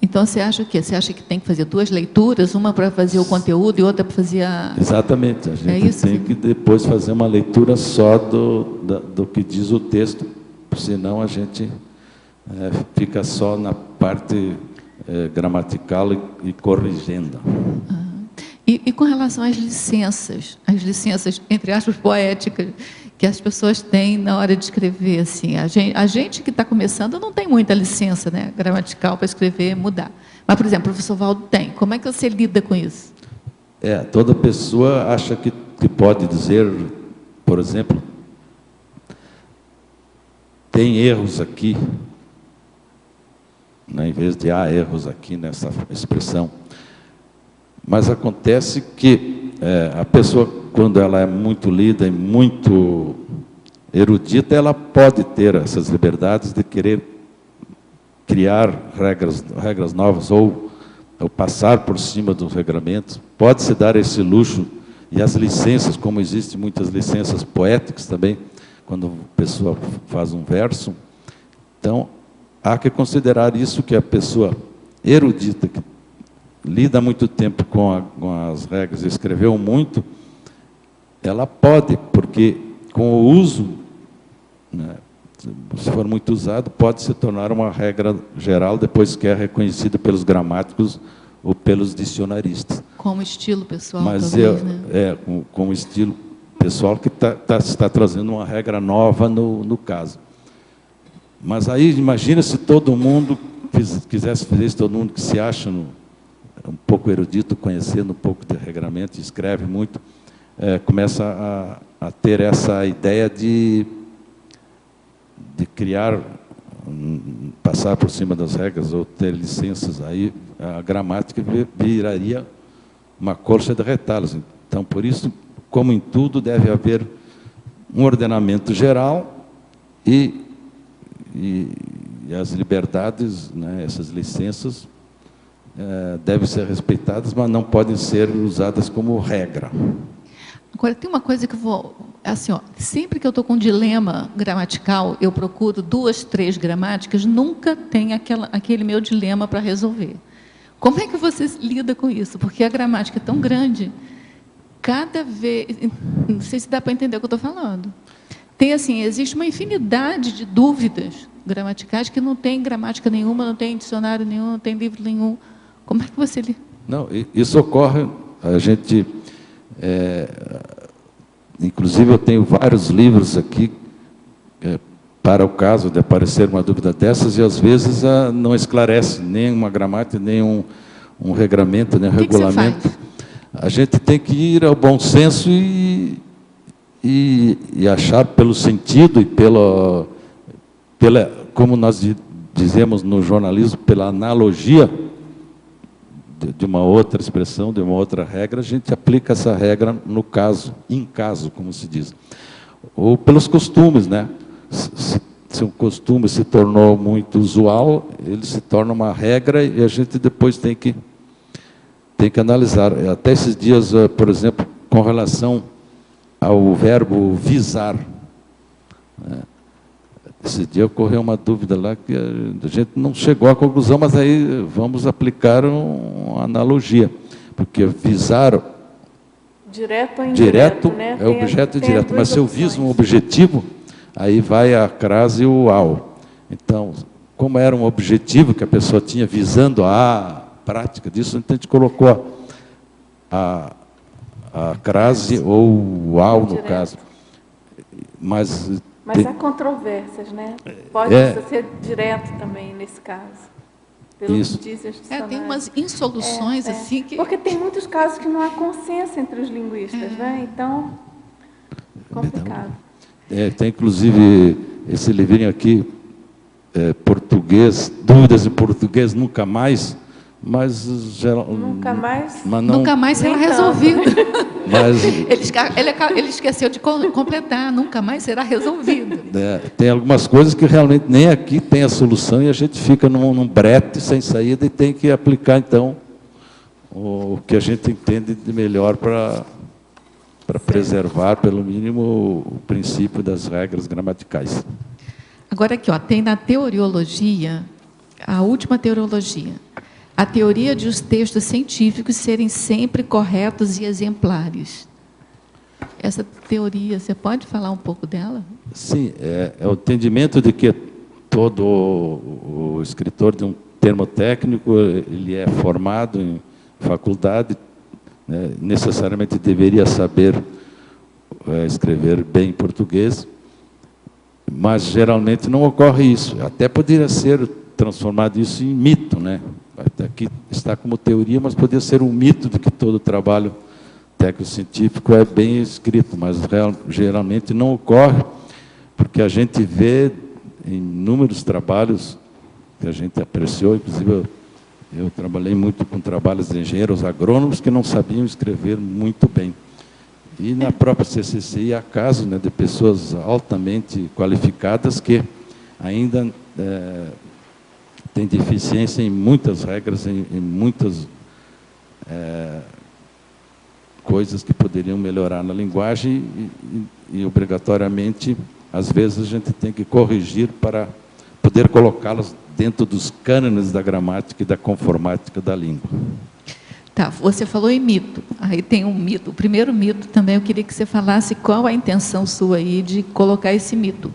Então, você acha o quê? Você acha que tem que fazer 2 leituras, uma para fazer o conteúdo e outra para fazer a... Exatamente. A gente tem que depois fazer uma leitura só do que diz o texto, senão a gente fica só na parte gramatical e corrigenda. E com relação às licenças, entre aspas, poéticas, que as pessoas têm na hora de escrever, assim, a gente que está começando não tem muita licença, né, gramatical para escrever e mudar. Mas, por exemplo, o professor Valdo tem. Como é que você lida com isso? Toda pessoa acha que pode dizer, por exemplo, tem erros aqui, né, em vez de há erros aqui nessa expressão. Mas acontece que a pessoa, quando ela é muito lida e muito erudita, ela pode ter essas liberdades de querer criar regras novas ou passar por cima dos regramentos. Pode-se dar esse luxo, e as licenças, como existem muitas licenças poéticas também, quando a pessoa faz um verso. Então, há que considerar isso, que a pessoa erudita, que lida muito tempo com as regras, escreveu muito, ela pode, porque com o uso, né, se for muito usado, pode se tornar uma regra geral, depois que é reconhecida pelos gramáticos ou pelos dicionaristas. Como estilo pessoal, mas talvez, né? Com o estilo pessoal que está trazendo uma regra nova no caso. Mas aí, imagina se todo mundo quisesse fazer isso, todo mundo que se acha um pouco erudito, conhecendo um pouco de regramento, escreve muito, começa a ter essa ideia de criar, passar por cima das regras ou ter licenças. Aí a gramática viraria uma colcha de retalhos. Então, por isso, como em tudo, deve haver um ordenamento geral e as liberdades, né, essas licenças, devem ser respeitadas, mas não podem ser usadas como regra. Agora, tem uma coisa que eu vou... Assim, sempre que eu estou com um dilema gramatical, eu procuro 2, 3 gramáticas, nunca tem aquele meu dilema para resolver. Como é que você lida com isso? Porque a gramática é tão grande, cada vez... Não sei se dá para entender o que eu estou falando. Existe uma infinidade de dúvidas gramaticais que não tem gramática nenhuma, não tem dicionário nenhum, não tem livro nenhum. Como é que você lida? Não, isso ocorre, a gente... inclusive, eu tenho vários livros aqui para o caso de aparecer uma dúvida dessas, e às vezes não esclarece nem uma gramática, nem um regramento, nem um regulamento. a gente tem que ir ao bom senso e achar pelo sentido e pela, como nós dizemos no jornalismo, pela analogia de uma outra expressão, de uma outra regra, a gente aplica essa regra no caso, em caso, como se diz. Ou pelos costumes, né? Se um costume se tornou muito usual, ele se torna uma regra e a gente depois tem que analisar. Até esses dias, por exemplo, com relação ao verbo visar, né? Esse dia ocorreu uma dúvida lá que a gente não chegou à conclusão, mas aí vamos aplicar uma analogia, porque visar direto ou indireto, né? É objeto direto, mas se eu viso um objetivo, aí vai a crase e o ao. Então, como era um objetivo que a pessoa tinha visando a prática disso, então a gente colocou a crase ou o ao, no caso. Mas há controvérsias, né? Pode ser direto também, nesse caso. Pelo Isso. que diz o dicionário. Tem umas insoluções assim que... Porque tem muitos casos que não há consenso entre os linguistas, né? Então, complicado. Tem inclusive esse livrinho aqui, português, dúvidas em português nunca mais, mas Nunca mais? mas não, Nunca mais será Nem tanto. resolvido. mas Ele esqueceu de completar, nunca mais será resolvido. tem algumas coisas que realmente nem aqui tem a solução e a gente fica num brete sem saída e tem que aplicar então o que a gente entende de melhor para preservar pelo mínimo o princípio das regras gramaticais. Agora aqui, tem na teoriologia, a última teoriologia, a teoria de os textos científicos serem sempre corretos e exemplares. Essa teoria, você pode falar um pouco dela? Sim, é o entendimento de que todo o escritor de um termo técnico, ele é formado em faculdade, né, necessariamente deveria saber escrever bem português, mas geralmente não ocorre isso. Até poderia ser transformado isso em mito, né? Aqui está como teoria, mas poderia ser um mito de que todo trabalho técnico-científico é bem escrito, mas geralmente não ocorre, porque a gente vê em inúmeros trabalhos que a gente apreciou, inclusive eu trabalhei muito com trabalhos de engenheiros agrônomos que não sabiam escrever muito bem. E na própria CCCI há casos, né, de pessoas altamente qualificadas que ainda têm deficiência em muitas regras, em muitas coisas que poderiam melhorar na linguagem e obrigatoriamente, às vezes, a gente tem que corrigir para poder colocá-las dentro dos cânones da gramática e da conformática da língua. Tá, você falou em mito. Aí tem um mito. O primeiro mito também, eu queria que você falasse qual a intenção sua aí de colocar esse mito.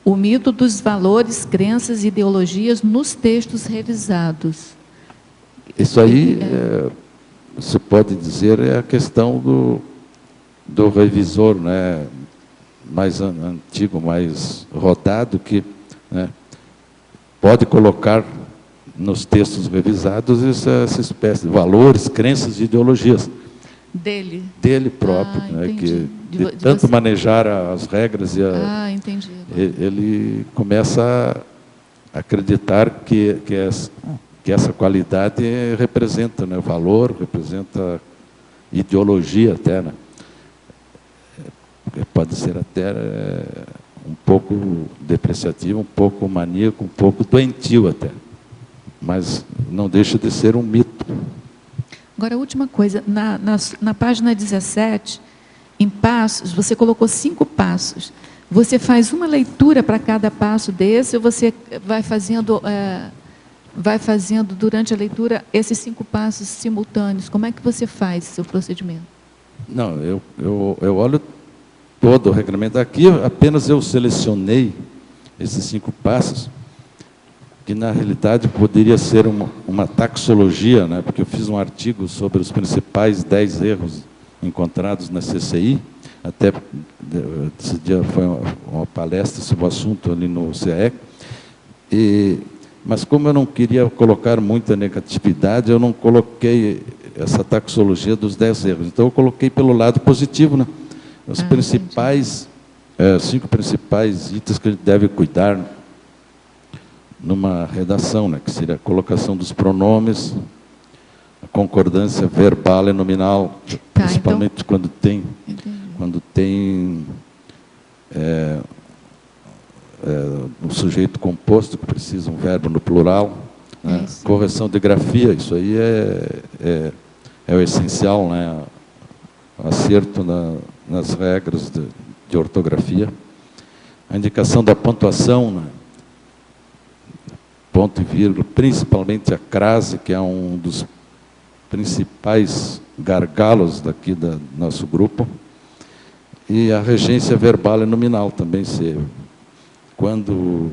O mito dos valores, crenças e ideologias nos textos revisados. Isso aí, você pode dizer, é a questão do revisor, né, mais antigo, mais rodado, que, né, pode colocar nos textos revisados essa espécie de valores, crenças e ideologias. Dele próprio, né, que de tanto você manejar as regras e entendi. Ele começa a acreditar que essa qualidade representa, né, valor, representa ideologia até, né? Pode ser até um pouco depreciativo, um pouco maníaco, um pouco doentio até, mas não deixa de ser um mito. Agora, a última coisa, na página 17, em passos, você colocou 5 passos. Você faz uma leitura para cada passo desse, ou você vai fazendo durante a leitura esses 5 passos simultâneos? Como é que você faz o seu procedimento? Não, eu olho todo o regramento. Aqui, apenas eu selecionei esses 5 passos, que na realidade poderia ser uma taxologia, né? Porque eu fiz um artigo sobre os principais 10 erros encontrados na CCI, até esse dia foi uma palestra sobre o assunto ali no CE, mas como eu não queria colocar muita negatividade, eu não coloquei essa taxologia dos 10 erros. Então, eu coloquei pelo lado positivo, né? Os principais, 5 principais itens que a gente deve cuidar numa redação, né? Que seria a colocação dos pronomes, a concordância verbal e nominal, principalmente então, quando tem um sujeito composto que precisa um verbo no plural, né? Correção de grafia, isso aí é o essencial, né? Acerto nas regras de ortografia. A indicação da pontuação, né? Ponto e vírgula, principalmente a crase, que é um dos principais gargalos daqui do nosso grupo. E a regência verbal e nominal também, quando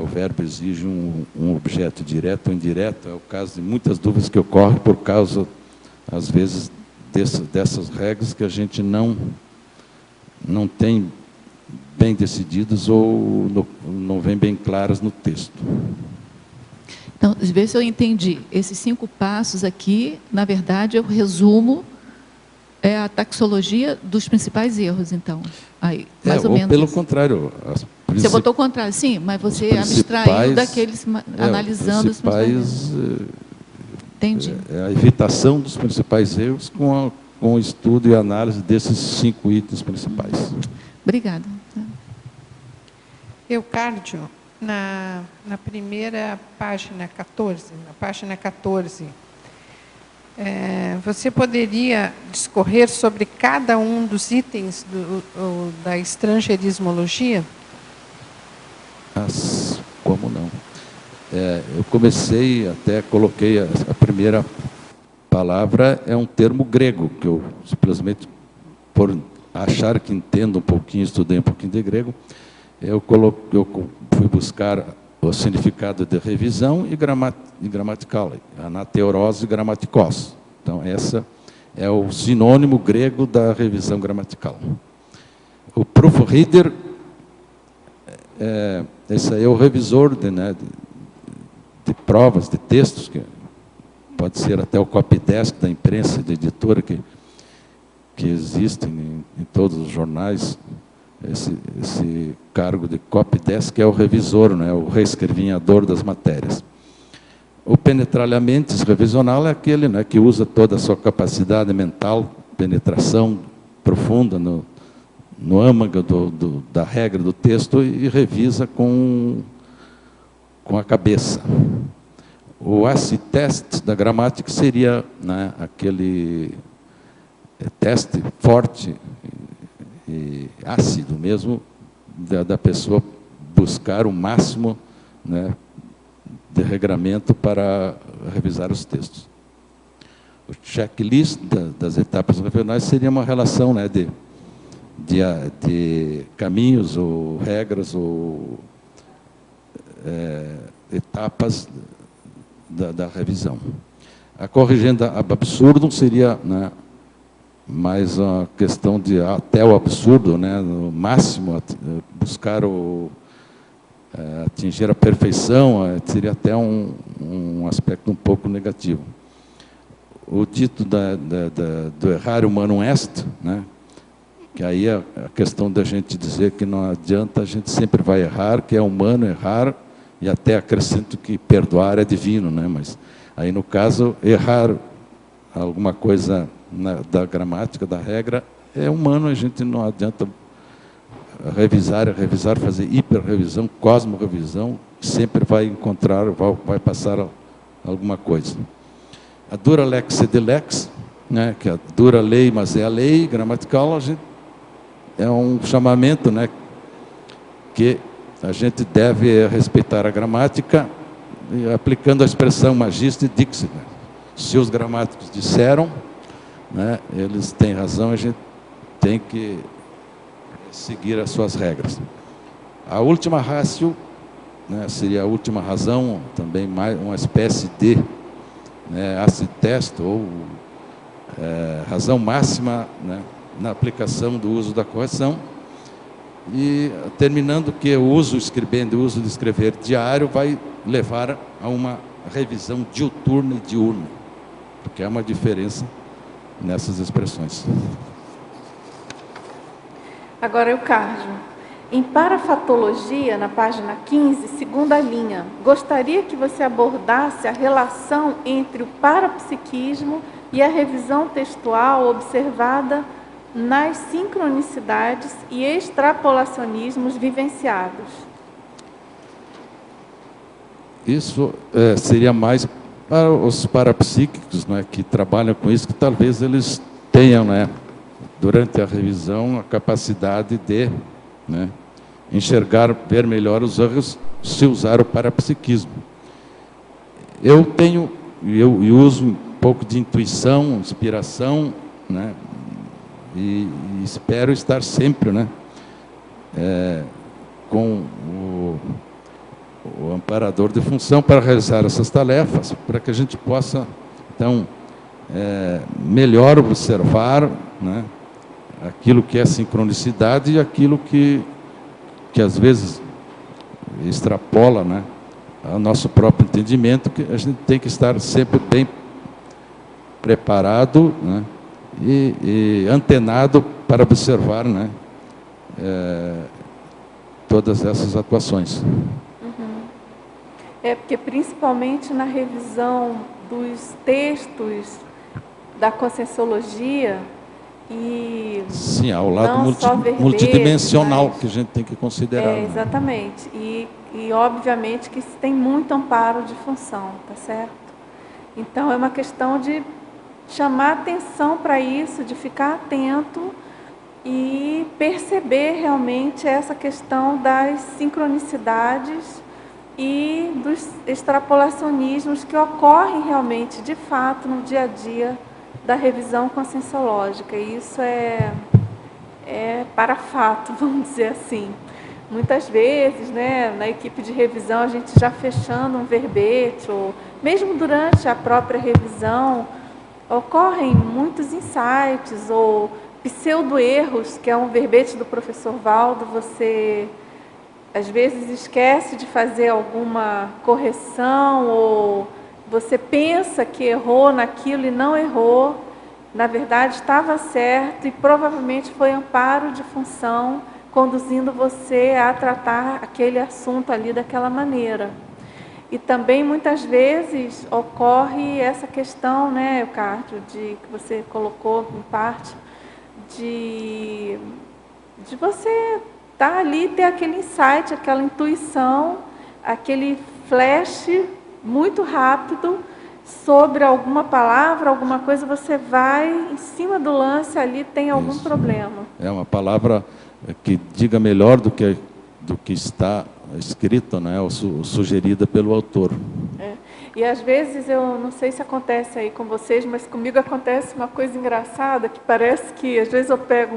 o verbo exige um objeto direto ou indireto, é o caso de muitas dúvidas que ocorrem por causa, às vezes, dessas regras que a gente não tem bem decididas ou não vem bem claras no texto. Então, vê se eu entendi. Esses 5 passos aqui, na verdade, eu resumo a taxologia dos principais erros, então. Aí, mais ou menos. Pelo isso. Contrário. Você botou o contrário, sim, mas você abstraiu daqueles, analisando os principais erros. Entendi. A evitação dos principais erros com o estudo e análise desses 5 itens principais. Obrigada. Eucárdio, na primeira página 14, você poderia discorrer sobre cada um dos itens da estrangeirismologia? Como não? Eu comecei, até coloquei a primeira palavra, é um termo grego, que eu simplesmente, por achar que entendo um pouquinho, estudei um pouquinho de grego, eu fui buscar o significado de revisão e gramatical, anateurose e gramaticos. Então, essa é o sinônimo grego da revisão gramatical. O proofreader, esse aí é o revisor de provas, de textos, que pode ser até o copydesk da imprensa, da editora, que existem em todos os jornais. Esse cargo de copydesk é o revisor, né? O reescrevinhador das matérias. O penetralhamento revisional é aquele, né, que usa toda a sua capacidade mental, penetração profunda no âmago da regra do texto e revisa com a cabeça. O acid test da gramática seria, né, aquele teste forte e ácido mesmo, da pessoa buscar o máximo, né, de regramento para revisar os textos. O checklist das etapas revisionais seria uma relação, né, de caminhos ou regras ou etapas da revisão. A corrigenda ab absurdum seria, né, mais uma questão de até o absurdo, né, no máximo, buscar atingir a perfeição, seria até um aspecto um pouco negativo. O dito do errare humanum est, né, que aí é a questão da gente dizer que não adianta, a gente sempre vai errar, que é humano errar, e até acrescento que perdoar é divino, né, mas aí no caso, errar alguma coisa da gramática, da regra, é humano, a gente não adianta revisar, fazer hiperrevisão, cosmorevisão, sempre vai encontrar, vai passar alguma coisa. A dura lex sed lex, né, que é a dura lei, mas é a lei gramatical, é um chamamento, né, que a gente deve respeitar a gramática, aplicando a expressão magister dixit. Se os gramáticos disseram, né, eles têm razão, a gente tem que seguir as suas regras. A última ratio, né, seria a última razão, também mais uma espécie de, né, acid test, ou razão máxima, né, na aplicação do uso da correção. E terminando que o uso escrevendo, o uso de escrever diário vai levar a uma revisão diuturna e diurna. porque há uma diferença nessas expressões. Agora, Eucárdio, em parafatologia, na página 15, segunda linha, gostaria que você abordasse a relação entre o parapsiquismo e a revisão textual observada nas sincronicidades e extrapolacionismos vivenciados. Isso seria mais para os parapsíquicos, né, que trabalham com isso, que talvez eles tenham, né, durante a revisão, a capacidade de, né, enxergar, ver melhor os erros se usar o parapsiquismo. Eu tenho, eu uso um pouco de intuição, inspiração, né, e espero estar sempre, né, com o amparador de função para realizar essas tarefas, para que a gente possa, então, melhor observar, né, aquilo que é sincronicidade e aquilo que às vezes extrapola, né, ao nosso próprio entendimento, que a gente tem que estar sempre bem preparado, né, e antenado para observar, né, todas essas atuações. Porque principalmente na revisão dos textos da Conscienciologia e sim, ao lado não só verbetes, multidimensional mas, que a gente tem que considerar. Né? Exatamente. E obviamente que tem muito amparo de função, tá certo? Então é uma questão de chamar atenção para isso, de ficar atento e perceber realmente essa questão das sincronicidades e dos extrapolacionismos que ocorrem realmente, de fato, no dia a dia da revisão conscienciológica. E isso é para fato, vamos dizer assim. Muitas vezes, né, na equipe de revisão, a gente já fechando um verbete, ou mesmo durante a própria revisão, ocorrem muitos insights ou pseudo-erros, que é um verbete do professor Valdo, você às vezes esquece de fazer alguma correção ou você pensa que errou naquilo e não errou, na verdade estava certo e provavelmente foi amparo de função conduzindo você a tratar aquele assunto ali daquela maneira. E também muitas vezes ocorre essa questão, né, Eucárdio, que você colocou em parte, de você estar ali, ter aquele insight, aquela intuição, aquele flash muito rápido sobre alguma palavra, alguma coisa, você vai em cima do lance ali, tem algum Isso. problema. É uma palavra que diga melhor do que está escrito, né, ou sugerida pelo autor. E às vezes, eu não sei se acontece aí com vocês, mas comigo acontece uma coisa engraçada, que parece que às vezes eu pego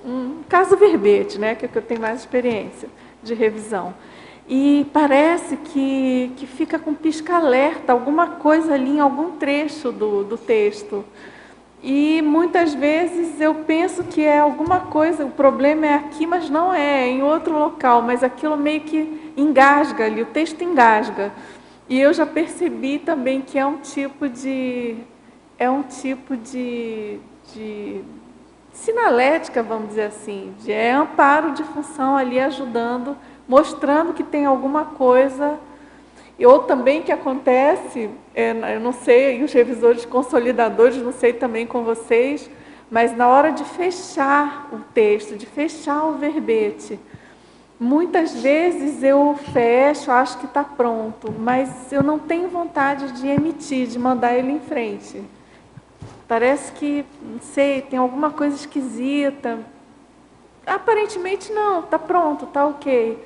um caso verbete, né, que é o que eu tenho mais experiência de revisão. E parece que fica com pisca-alerta, alguma coisa ali em algum trecho do texto. E muitas vezes eu penso que é alguma coisa, o problema é aqui, mas não é em outro local, mas aquilo meio que engasga ali, o texto engasga. E eu já percebi também que é um tipo de sinalética, vamos dizer assim, é amparo de função ali ajudando, mostrando que tem alguma coisa. Ou também que acontece, eu não sei, os revisores consolidadores, não sei também com vocês, mas na hora de fechar o texto, de fechar o verbete, muitas vezes eu fecho, acho que está pronto, mas eu não tenho vontade de emitir, de mandar ele em frente. Parece que, não sei, tem alguma coisa esquisita. Aparentemente não, está pronto, está ok.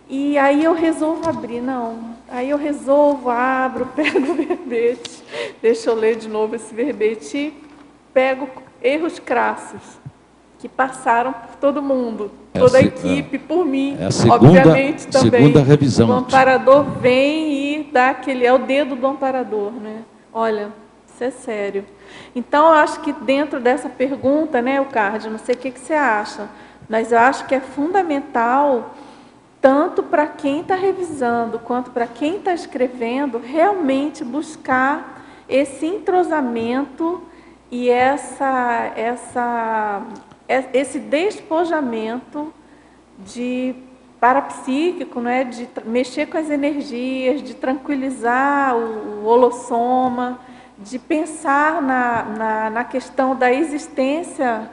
E aí eu resolvo abrir, não. Aí eu resolvo, abro, pego o verbete, deixa eu ler de novo esse verbete e pego erros crassos que passaram por todo mundo, toda a equipe, por mim, obviamente também. Segunda revisão. O amparador vem e dá aquele, é o dedo do amparador, né? Olha, isso é sério. Então, eu acho que dentro dessa pergunta, né, Eucárdio, não sei o que você acha, mas eu acho que é fundamental, tanto para quem está revisando, quanto para quem está escrevendo, realmente buscar esse entrosamento e esse despojamento parapsíquico, né, de mexer com as energias, de tranquilizar o holossoma, de pensar na questão da existência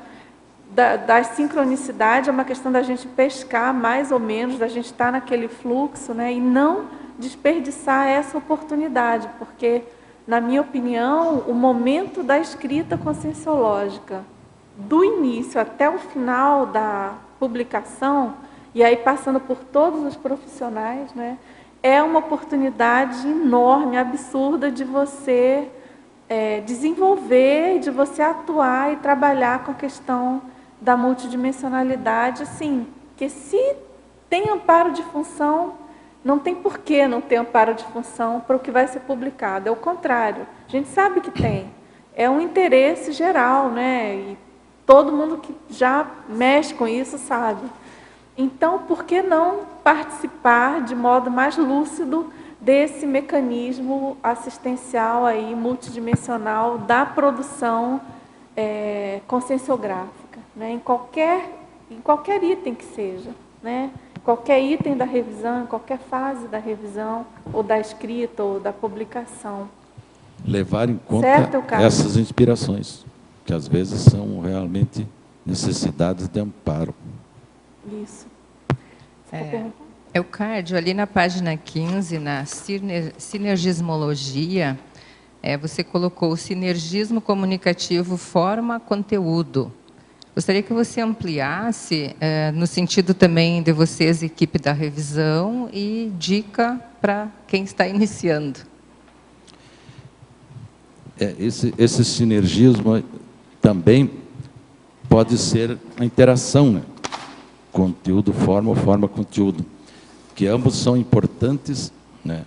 da sincronicidade. É uma questão da gente pescar mais ou menos, da gente estar naquele fluxo, né, e não desperdiçar essa oportunidade, porque, na minha opinião, o momento da escrita conscienciológica, do início até o final da publicação, e aí passando por todos os profissionais, né, é uma oportunidade enorme, absurda, de você desenvolver, de você atuar e trabalhar com a questão da multidimensionalidade, assim, que se tem amparo de função, não tem por que não ter amparo de função para o que vai ser publicado. É o contrário. A gente sabe que tem. É um interesse geral, né? E todo mundo que já mexe com isso sabe. Então, por que não participar de modo mais lúcido desse mecanismo assistencial aí, multidimensional da produção conscienciográfica, né? Em qualquer item que seja, né? Qualquer item da revisão, em qualquer fase da revisão, ou da escrita, ou da publicação. Levar em conta essas inspirações, que às vezes são realmente necessidades de amparo. Isso. Eucárdio, ali na página 15, na sinergismologia, você colocou o sinergismo comunicativo forma-conteúdo. Gostaria que você ampliasse, no sentido também de vocês, equipe da revisão, e dica para quem está iniciando. Esse sinergismo também pode ser a interação, né? Conteúdo-forma ou forma-conteúdo, que ambos são importantes, né?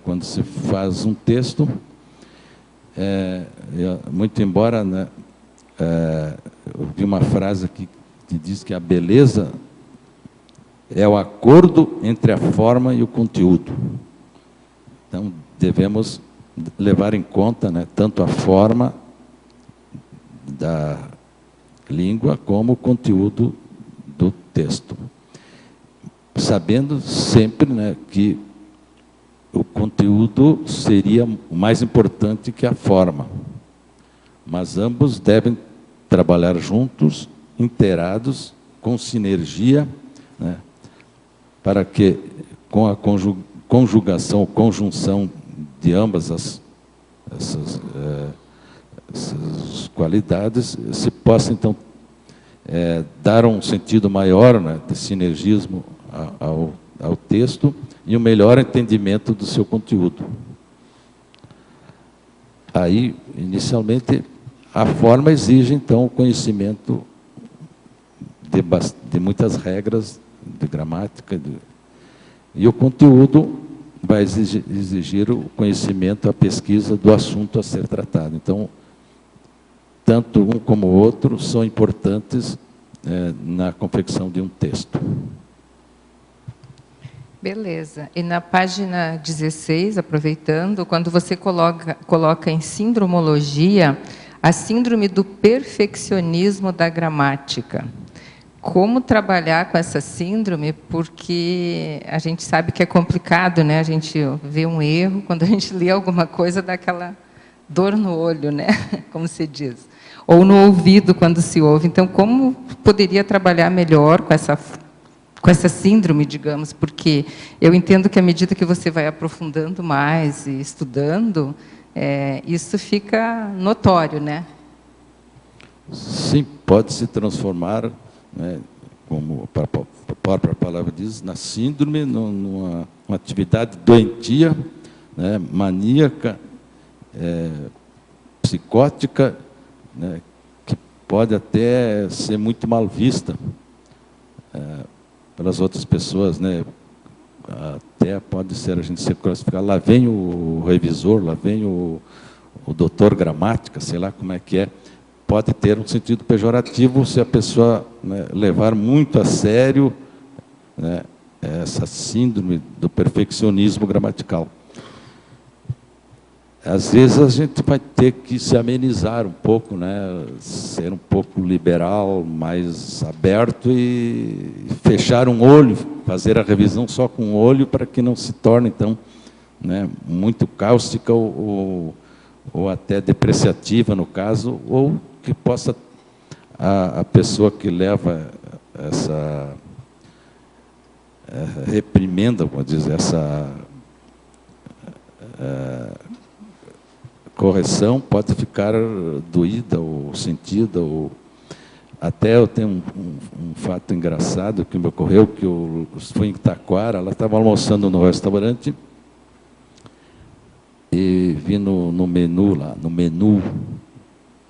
Quando se faz um texto, muito embora, né, eu vi uma frase aqui que diz que a beleza é o acordo entre a forma e o conteúdo. Então, devemos levar em conta, né, tanto a forma da língua como o conteúdo do texto. Sabendo sempre, né, que o conteúdo seria o mais importante que a forma. Mas ambos devem trabalhar juntos, inteirados, com sinergia, né, para que, com a conjugação, conjunção de ambas essas qualidades, se possa, então, dar um sentido maior, né, de sinergismo ao texto e um melhor entendimento do seu conteúdo. Aí, inicialmente, a forma exige, então, o conhecimento de muitas regras de gramática, e o conteúdo vai exigir o conhecimento, a pesquisa do assunto a ser tratado. Então, tanto um como o outro são importantes na confecção de um texto. Beleza. E na página 16, aproveitando, quando você coloca em sindromologia a síndrome do perfeccionismo da gramática. Como trabalhar com essa síndrome? Porque a gente sabe que é complicado, né? A gente vê um erro, quando a gente lê alguma coisa, dá aquela dor no olho, né? Como se diz. Ou no ouvido, quando se ouve. Então, como poderia trabalhar melhor com essa síndrome, digamos? Porque eu entendo que, à medida que você vai aprofundando mais e estudando, isso fica notório, né? Sim, pode se transformar, né, como a própria palavra diz, na síndrome, numa atividade doentia, né, maníaca, psicótica, né, que pode até ser muito mal vista pelas outras pessoas, né? Até pode ser a gente ser classificado, lá vem o revisor, lá vem o doutor gramática, sei lá como é que é. Pode ter um sentido pejorativo se a pessoa, né, levar muito a sério, né, essa síndrome do perfeccionismo gramatical. às vezes a gente vai ter que se amenizar um pouco, né? Ser um pouco liberal, mais aberto e fechar um olho, fazer a revisão só com um olho para que não se torne, então, né, muito cáustica ou até depreciativa, no caso, ou que possa a pessoa que leva essa reprimenda, vamos dizer, essa correção pode ficar doída ou sentida. Ou... Até eu tenho um fato engraçado que me ocorreu, que eu fui em Taquara, ela estava almoçando no restaurante e vi no menu,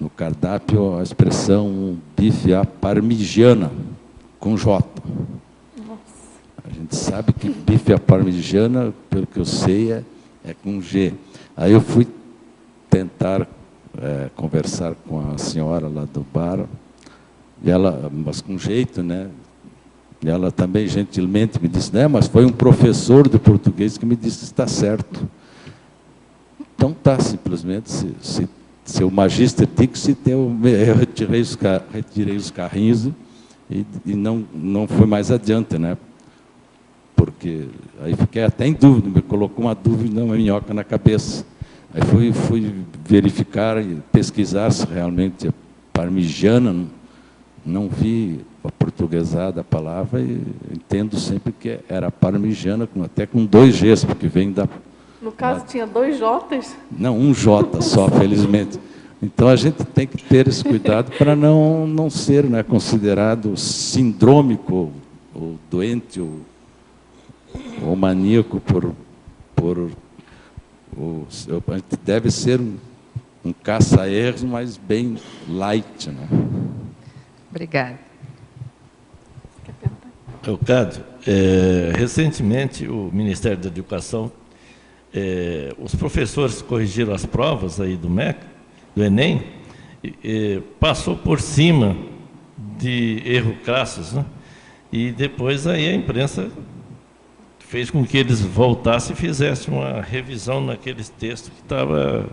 no cardápio, a expressão bife à parmigiana, com J. A gente sabe que bife à parmigiana, pelo que eu sei, é com G. Aí eu fui tentar conversar com a senhora lá do bar, e ela, mas com jeito, né? E ela também gentilmente me disse, né, mas foi um professor de português que me disse que está certo. Então tá, simplesmente, se o magister dixit, eu retirei os carrinhos e não fui mais adiante, né? Porque aí fiquei até em dúvida, me colocou uma dúvida, uma minhoca na cabeça. Aí fui verificar e pesquisar se realmente é parmigiana, não vi a portuguesada a palavra e entendo sempre que era parmigiana, até com 2 Gs, porque vem da... No caso, tinha 2 Js? Não, um J só, felizmente. Então, a gente tem que ter esse cuidado para não ser, né, considerado sindrômico, ou doente, ou maníaco a gente deve ser um caça-erros, mas bem light, né? Obrigada. Eucádio, recentemente o Ministério da Educação, os professores corrigiram as provas aí do MEC, do Enem, passou por cima de erros crassos, né? E depois aí a imprensa fez com que eles voltassem e fizessem uma revisão naqueles textos que estava...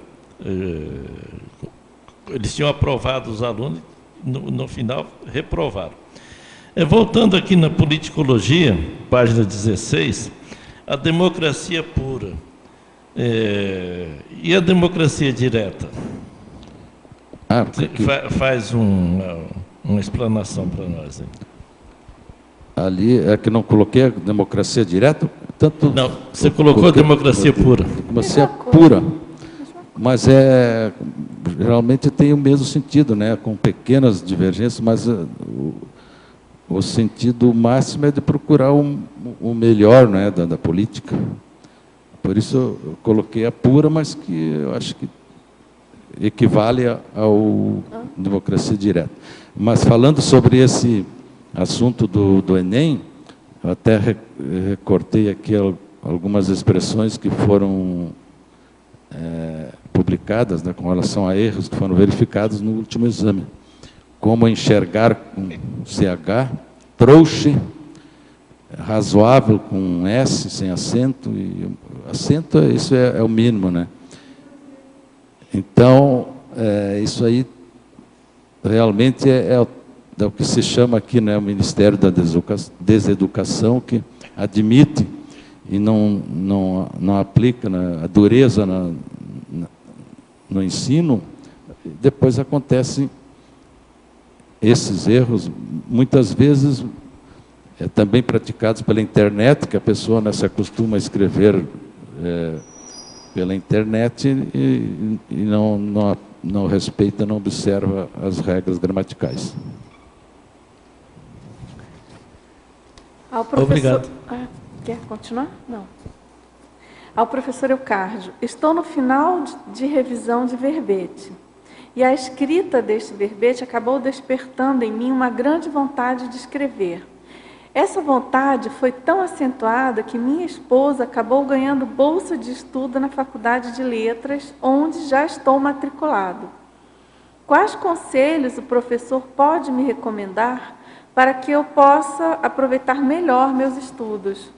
eles tinham aprovado os alunos, no final reprovaram. Voltando aqui na politicologia, página 16, a democracia pura. E a democracia direta? Faz uma explanação para nós. Hein? Ali é que não coloquei a democracia direta? Tanto não, você colocou a democracia pura. Democracia pura. Mas geralmente tem o mesmo sentido, né? Com pequenas divergências, mas o sentido máximo é de procurar o melhor, né, da política. Por isso eu coloquei a pura, mas que eu acho que equivale ao democracia direta. Mas falando sobre esse assunto do Enem, eu até recortei aqui algumas expressões que foram publicadas, né, com relação a erros que foram verificados no último exame. Como enxergar com CH, trouxe, razoável com S, sem acento, e acento, isso é o mínimo, né? Então, isso aí realmente é o que se chama aqui, né, o Ministério da Deseducação, que admite e não aplica, né, a dureza no ensino. Depois acontecem esses erros, muitas vezes também praticados pela internet, que a pessoa, né, se acostuma a escrever pela internet e não respeita, não observa as regras gramaticais. Obrigado. Quer continuar? Não. Ao professor Eucárdio, estou no final de revisão de verbete. E a escrita deste verbete acabou despertando em mim uma grande vontade de escrever. Essa vontade foi tão acentuada que minha esposa acabou ganhando bolsa de estudo na Faculdade de Letras, onde já estou matriculado. Quais conselhos o professor pode me recomendar para que eu possa aproveitar melhor meus estudos?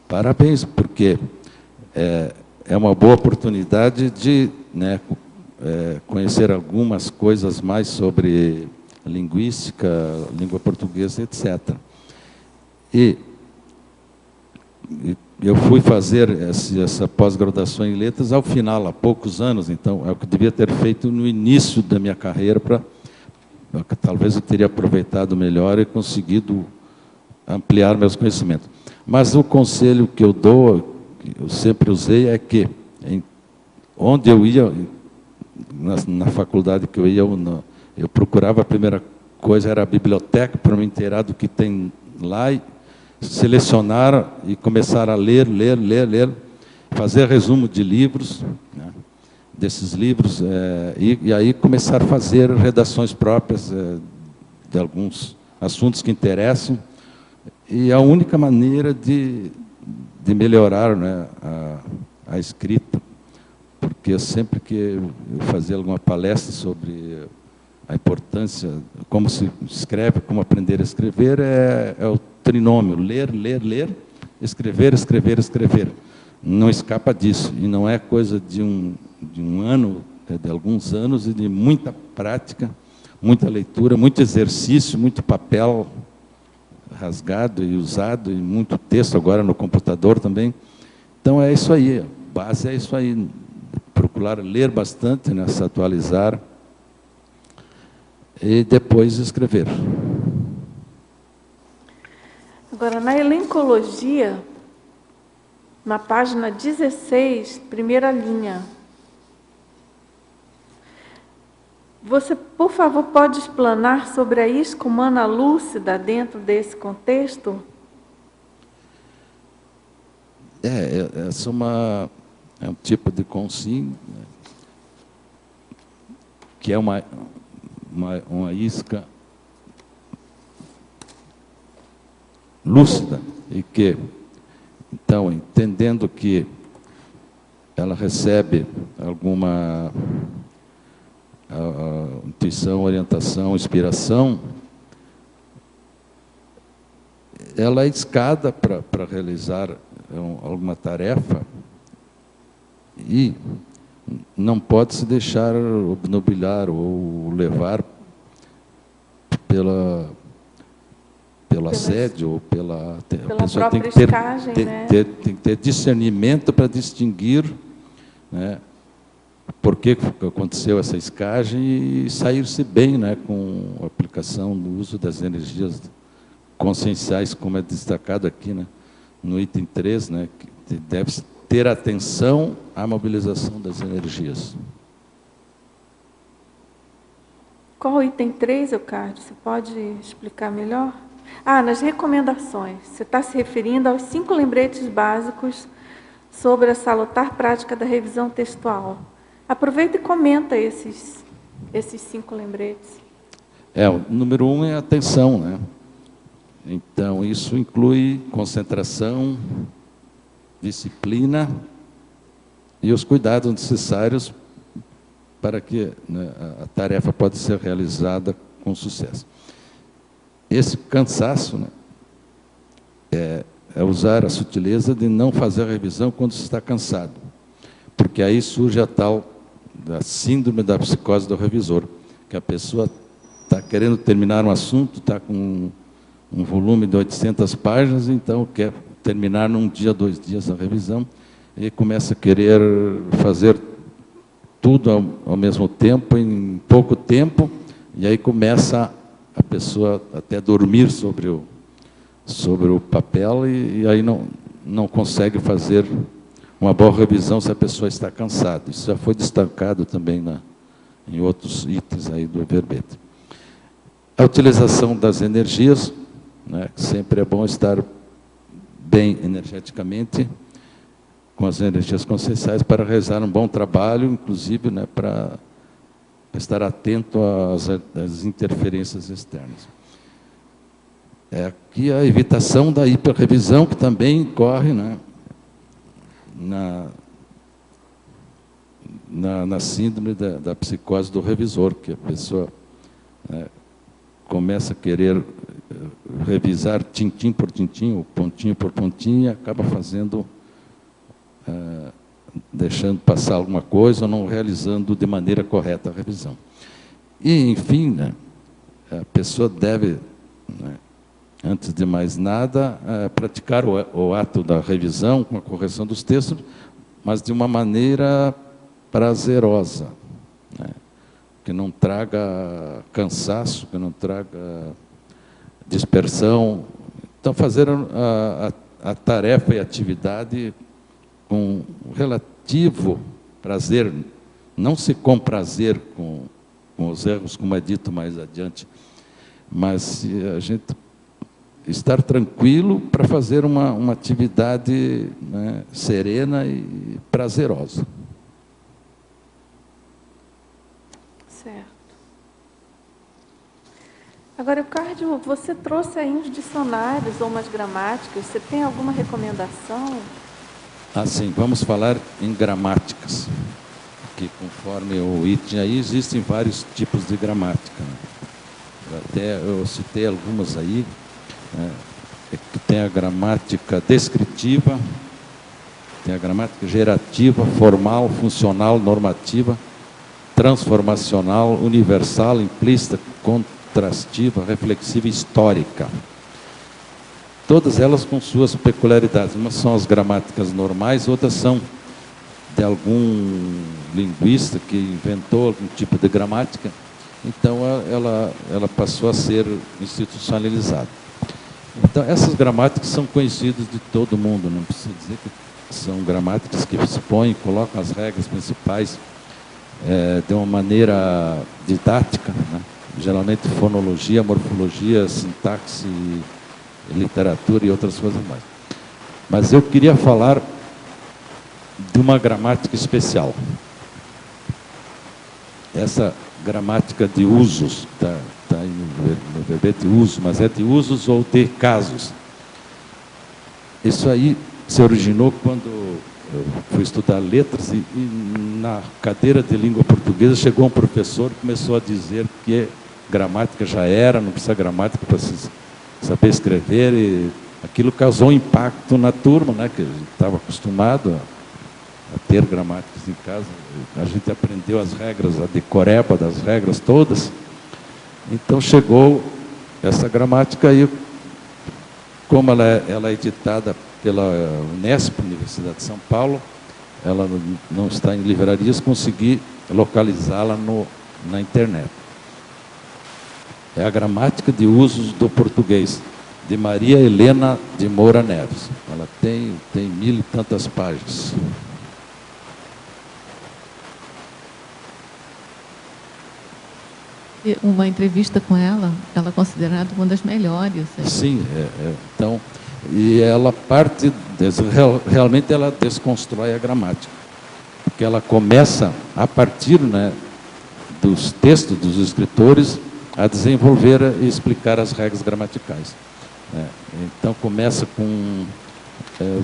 Parabéns, porque é uma boa oportunidade de, né, conhecer algumas coisas mais sobre linguística, língua portuguesa, etc. E eu fui fazer essa pós-graduação em letras ao final, há poucos anos, então é o que eu devia ter feito no início da minha carreira, talvez eu teria aproveitado melhor e conseguido ampliar meus conhecimentos. Mas o conselho que eu dou, que eu sempre usei, é que onde eu ia, na faculdade que eu ia, eu procurava, a primeira coisa era a biblioteca, para me inteirar do que tem lá, e selecionar e começar a ler, fazer resumo de livros, né, desses livros, e aí começar a fazer redações próprias de alguns assuntos que interessam. E a única maneira de melhorar, né, a escrita, porque sempre que eu fazia alguma palestra sobre a importância, como se escreve, como aprender a escrever, é o trinômio: ler, escrever. Não escapa disso. E não é coisa de um ano, é de alguns anos, e de muita prática, muita leitura, muito exercício, muito papel rasgado e usado, e muito texto agora no computador também. Então é isso aí, a base é isso aí. Procurar ler bastante, né, se atualizar, e depois escrever. Agora, na elencologia, na página 16, primeira linha, você, por favor, pode explanar sobre a isca humana lúcida dentro desse contexto? Essa é um tipo de consim, né, que é uma isca lúcida, e que, então, entendendo que ela recebe alguma intuição, orientação, inspiração, ela é escada para realizar alguma tarefa, e não pode se deixar obnubilar ou levar pelo assédio, ou pela Pela pessoa própria tem que ter, escagem, né? tem que ter discernimento para distinguir, né, por que aconteceu essa escagem, e sair-se bem, né, com a aplicação do uso das energias conscienciais, como é destacado aqui, né, no item 3, né, que deve ter atenção à mobilização das energias. Qual o item 3, Eucádio? Você pode explicar melhor? Nas recomendações. Você está se referindo aos 5 lembretes básicos sobre a salutar prática da revisão textual. Aproveita e comenta esses 5 lembretes. O número 1 é atenção, né? Então, isso inclui concentração, disciplina e os cuidados necessários para que, né, a tarefa possa ser realizada com sucesso. Esse cansaço, né, é usar a sutileza de não fazer a revisão quando se está cansado, porque aí surge a tal da síndrome da psicose do revisor, que a pessoa está querendo terminar um assunto, está com um volume de 800 páginas, então quer terminar num dia, 2 dias a revisão, e começa a querer fazer tudo ao mesmo tempo, em pouco tempo, e aí começa a pessoa até dormir sobre o papel, e aí não consegue fazer uma boa revisão se a pessoa está cansada. Isso já foi destacado também em outros itens aí do verbete. A utilização das energias, né, sempre é bom estar bem energeticamente, com as energias conscienciais, para realizar um bom trabalho, inclusive, né, para estar atento às interferências externas. Aqui a evitação da hiperrevisão, que também ocorre, né, na síndrome da psicose do revisor, que a pessoa, né, começa a querer revisar tintim por tintim, ou pontinho por pontinho, e acaba fazendo deixando passar alguma coisa ou não realizando de maneira correta a revisão. E, enfim, né, a pessoa deve, né, antes de mais nada, praticar o ato da revisão com a correção dos textos, mas de uma maneira prazerosa, né, que não traga cansaço, que não traga dispersão. Então, fazer a tarefa e a atividade com relativo prazer, não se comprazer com os erros, como é dito mais adiante, mas a gente estar tranquilo para fazer uma atividade, né, serena e prazerosa. Certo. Agora, Eucárdio, você trouxe aí uns dicionários ou umas gramáticas. Você tem alguma recomendação? Assim, vamos falar em gramáticas, que conforme o item aí, existem vários tipos de gramática, né? Eu citei algumas aí, né, que tem a gramática descritiva, tem a gramática gerativa, formal, funcional, normativa, transformacional, universal, implícita, contrastiva, reflexiva e histórica. Todas elas com suas peculiaridades. Umas são as gramáticas normais, outras são de algum linguista que inventou algum tipo de gramática. Então, ela passou a ser institucionalizada. Então, essas gramáticas são conhecidas de todo mundo, não precisa dizer que são gramáticas que se põem, colocam as regras principais de uma maneira didática, né? Geralmente fonologia, morfologia, sintaxe, literatura e outras coisas mais. Mas eu queria falar de uma gramática especial. Essa gramática de usos, está aí no verbete uso, mas é de usos ou de casos. Isso aí se originou quando eu fui estudar letras e na cadeira de língua portuguesa chegou um professor e começou a dizer que gramática já era, não precisa gramática para se saber escrever, e aquilo causou um impacto na turma, né, que a gente estava acostumado a ter gramáticas em casa. A gente aprendeu as regras, a decoreba das regras todas. Então chegou essa gramática e, como ela é editada pela Unesp, Universidade de São Paulo, ela não está em livrarias, consegui localizá-la na internet. É a gramática de usos do português, de Maria Helena de Moura Neves. Ela tem 1000 e tantas páginas. Uma entrevista com ela é considerada uma das melhores. Sim, então, e ela parte, realmente ela desconstrói a gramática, porque ela começa a partir, né, dos textos dos escritores a desenvolver e explicar as regras gramaticais, né? Então começa com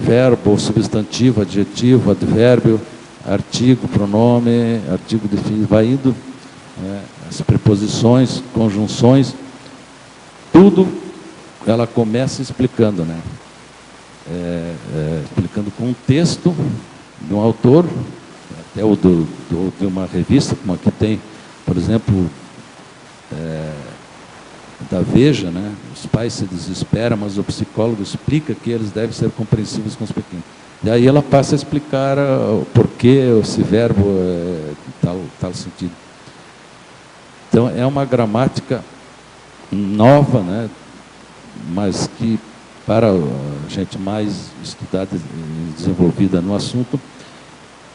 verbo, substantivo, adjetivo, advérbio, artigo, pronome, artigo definido, vai indo, né, as preposições, conjunções, tudo ela começa explicando, né? Explicando com um texto de um autor, até o de uma revista, como aqui tem, por exemplo, da Veja, né? Os pais se desesperam, mas o psicólogo explica que eles devem ser compreensivos com os pequenos. E aí ela passa a explicar o porquê esse verbo tal sentido. Então, é uma gramática nova, né? Mas que, para a gente mais estudada e desenvolvida no assunto,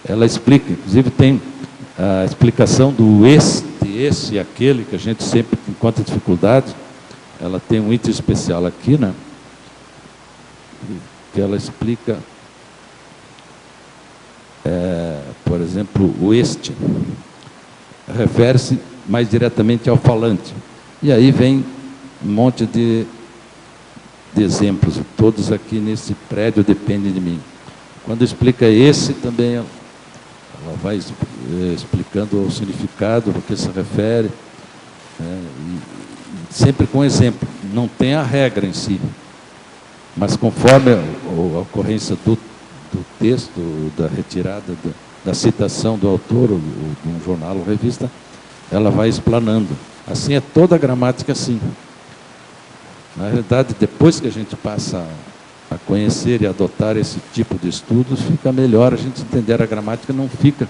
ela explica, inclusive tem a explicação do este e aquele, que a gente sempre encontra dificuldade. Ela tem um item especial aqui, né? Que ela explica, por exemplo, o este refere-se mais diretamente ao falante. E aí vem um monte de exemplos, todos aqui nesse prédio dependem de mim. Quando explica esse, também ela vai explicando o significado, o que se refere, e sempre com exemplo. Não tem a regra em si, mas conforme a ocorrência do texto, da retirada da citação do autor, ou de um jornal ou revista, ela vai explanando. Assim é toda a gramática assim. Na realidade, depois que a gente passa a conhecer e adotar esse tipo de estudos, fica melhor a gente entender a gramática, não fica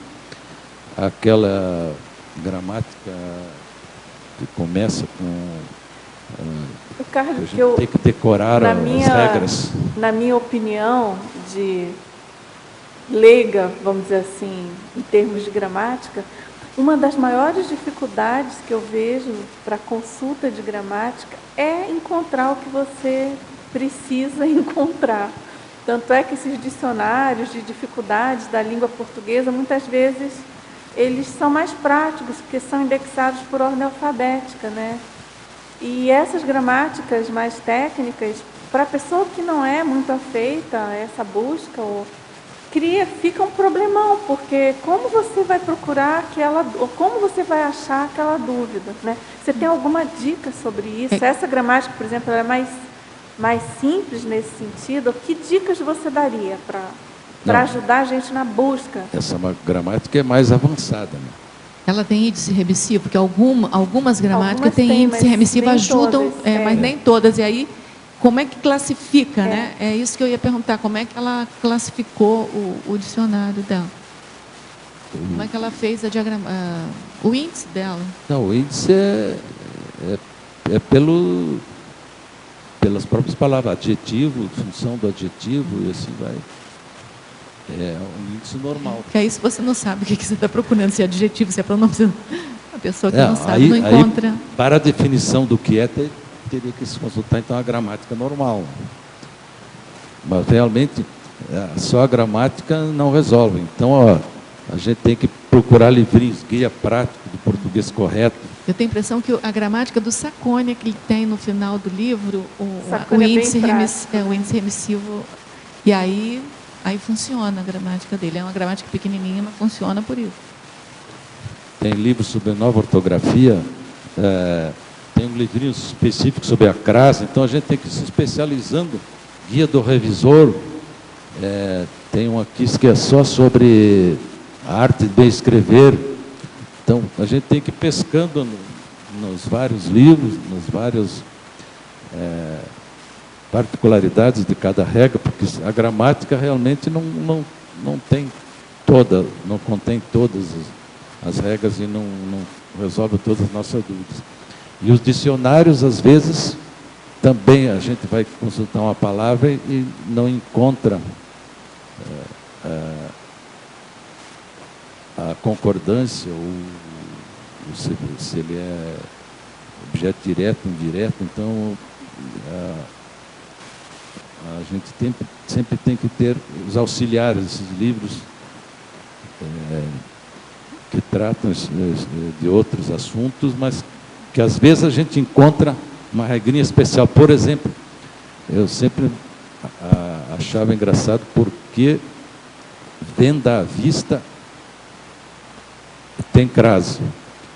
aquela gramática que começa com... Carlos, a gente tem que decorar as regras. Na minha opinião, de leiga, vamos dizer assim, em termos de gramática, uma das maiores dificuldades que eu vejo para consulta de gramática é encontrar o que você precisa encontrar. Tanto é que esses dicionários de dificuldades da língua portuguesa, muitas vezes, eles são mais práticos, porque são indexados por ordem alfabética, né? E essas gramáticas mais técnicas, para a pessoa que não é muito afeita a essa busca, fica um problemão, porque como você vai procurar ou como você vai achar aquela dúvida, né? Você tem alguma dica sobre isso? Essa gramática, por exemplo, ela é mais simples nesse sentido. Que dicas você daria para ajudar a gente na busca? Essa gramática é mais avançada, né? Ela tem índice remissivo, porque algumas gramáticas têm índice remissivo, ajudam, mas nem todas. E aí, como é que classifica, né? É isso que eu ia perguntar, como é que ela classificou o dicionário dela? Como é que ela fez o índice dela? Não, o índice é pelas próprias palavras, adjetivo, função do adjetivo, e assim vai. É um índice normal. Porque aí, se você não sabe o que você está procurando, se é adjetivo, se é pronome, a pessoa que não sabe não encontra. Para a definição do que teria que se consultar, então, a gramática normal. Mas, realmente, só a gramática não resolve. Então, a gente tem que procurar livrinhos, guia prático do português correto. Eu tenho a impressão que a gramática do Sacconia, que ele tem no final do livro, o índice remissivo, e aí funciona a gramática dele. É uma gramática pequenininha, mas funciona por isso. Tem livros sobre nova ortografia, tem um livrinho específico sobre a crase, então a gente tem que ir se especializando. Guia do revisor, tem um aqui que é só sobre a arte de escrever. Então, a gente tem que ir pescando nos vários livros, nos vários particularidades de cada regra, porque a gramática realmente não contém todas as regras e não resolve todas as nossas dúvidas. E os dicionários, às vezes, também a gente vai consultar uma palavra e não encontra a concordância, ou se ele é objeto direto, indireto. Então, a gente sempre tem que ter os auxiliares, esses livros que tratam de outros assuntos, mas que às vezes a gente encontra uma regrinha especial. Por exemplo, eu sempre achava engraçado porque venda à vista tem crase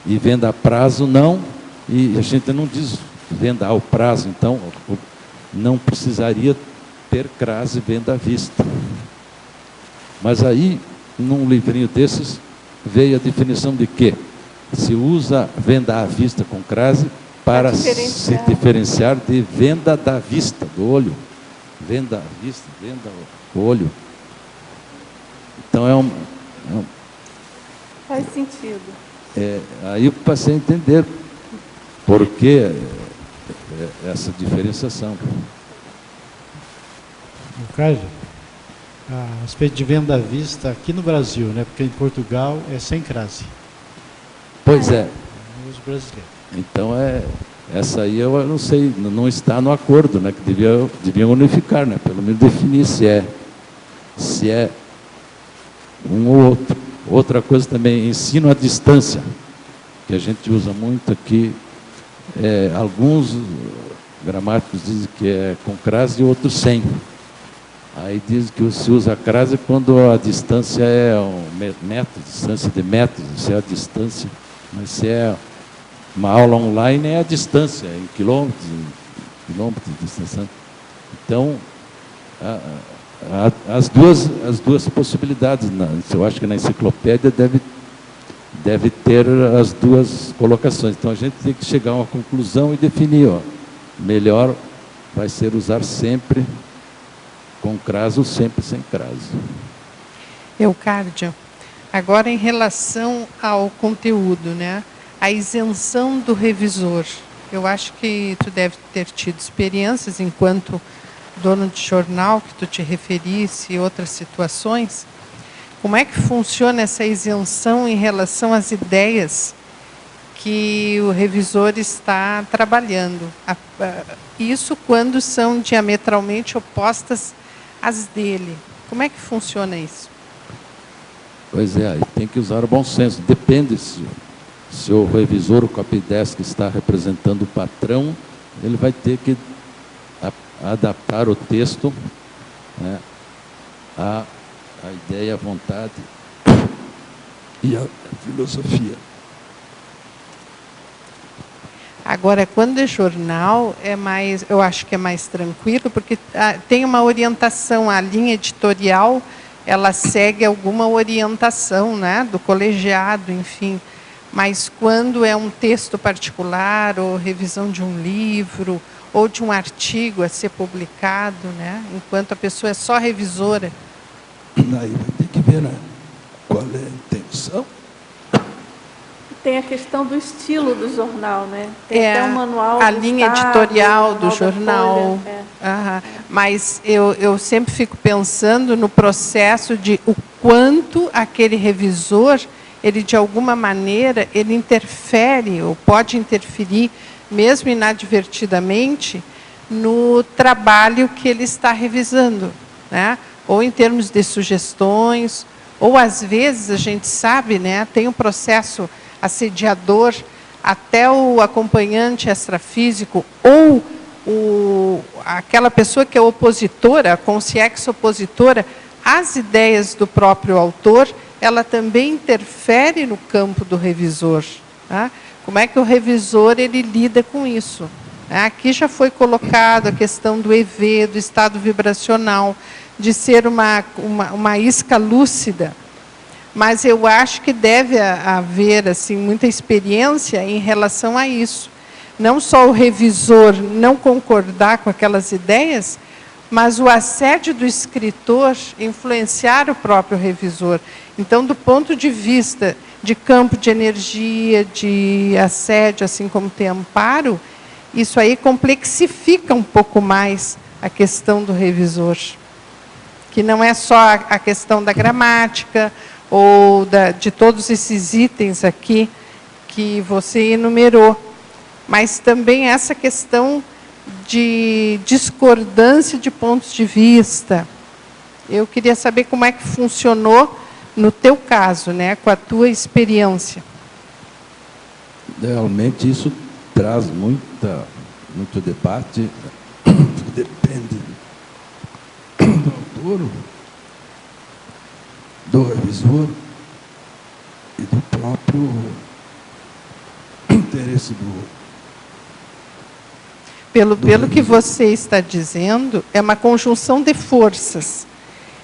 e venda a prazo não, e a gente não diz venda ao prazo, então não precisaria ter crase venda à vista. Mas aí, num livrinho desses, veio a definição de que se usa venda à vista com crase para se diferenciar de venda da vista, do olho. Venda à vista, venda ao olho. Então faz sentido. Aí eu passei a entender por que essa diferenciação. Ricardo, a respeito de venda à vista aqui no Brasil, né? Porque em Portugal é sem crase. Pois é. Os brasileiros. Então essa aí eu não sei, não está no acordo, né? Que deviam unificar, né? Pelo menos definir se é um ou outro. Outra coisa também, ensino à distância, que a gente usa muito aqui. Alguns gramáticos dizem que é com crase e outros sem. Aí diz que se usa crase quando a distância é um método, distância de método, se é a distância, mas se é uma aula online é a distância, em quilômetros de distância. Então, há as duas possibilidades. Eu acho que na enciclopédia deve ter as duas colocações. Então, a gente tem que chegar a uma conclusão e definir. Melhor vai ser usar sempre com crase ou sempre sem crase. Eucárdio, agora em relação ao conteúdo, né? A isenção do revisor. Eu acho que tu deve ter tido experiências enquanto dono de jornal, que tu te referisse, e outras situações. Como é que funciona essa isenção em relação às ideias que o revisor está trabalhando? Isso quando são diametralmente opostas às dele. Como é que funciona isso? Pois é, aí tem que usar o bom senso. Depende se o revisor, o copydesk, está representando o patrão, ele vai ter que adaptar o texto, né, à ideia, à vontade e à filosofia. Agora, quando é jornal, eu acho que é mais tranquilo, porque tem uma orientação, a linha editorial, ela segue alguma orientação, né, do colegiado, enfim. Mas quando é um texto particular, ou revisão de um livro, ou de um artigo a ser publicado, né, enquanto a pessoa é só revisora. Aí vai ter que ver, né, qual é a intenção. Tem a questão do estilo do jornal, né? Tem até um manual a do linha Estado, editorial do da jornal. Folha, Mas eu sempre fico pensando no processo de o quanto aquele revisor, ele de alguma maneira, ele interfere, ou pode interferir, mesmo inadvertidamente, no trabalho que ele está revisando, né? Ou em termos de sugestões, ou às vezes a gente sabe, né, tem um processo assediador, até o acompanhante extrafísico, ou aquela pessoa que é opositora, a consciência opositora, às ideias do próprio autor, ela também interfere no campo do revisor. Tá? Como é que o revisor ele lida com isso? Aqui já foi colocado a questão do EV, do estado vibracional, de ser uma isca lúcida. Mas eu acho que deve haver assim, muita experiência em relação a isso. Não só o revisor não concordar com aquelas ideias, mas o assédio do escritor influenciar o próprio revisor. Então, do ponto de vista de campo de energia, de assédio, assim como tem amparo, isso aí complexifica um pouco mais a questão do revisor. Que não é só a questão da gramática, ou de todos esses itens aqui que você enumerou, mas também essa questão de discordância de pontos de vista. Eu queria saber como é que funcionou no teu caso, né, com a tua experiência. Realmente isso traz muito debate, depende do autor, do revisor e do próprio interesse do... Pelo que você está dizendo, é uma conjunção de forças.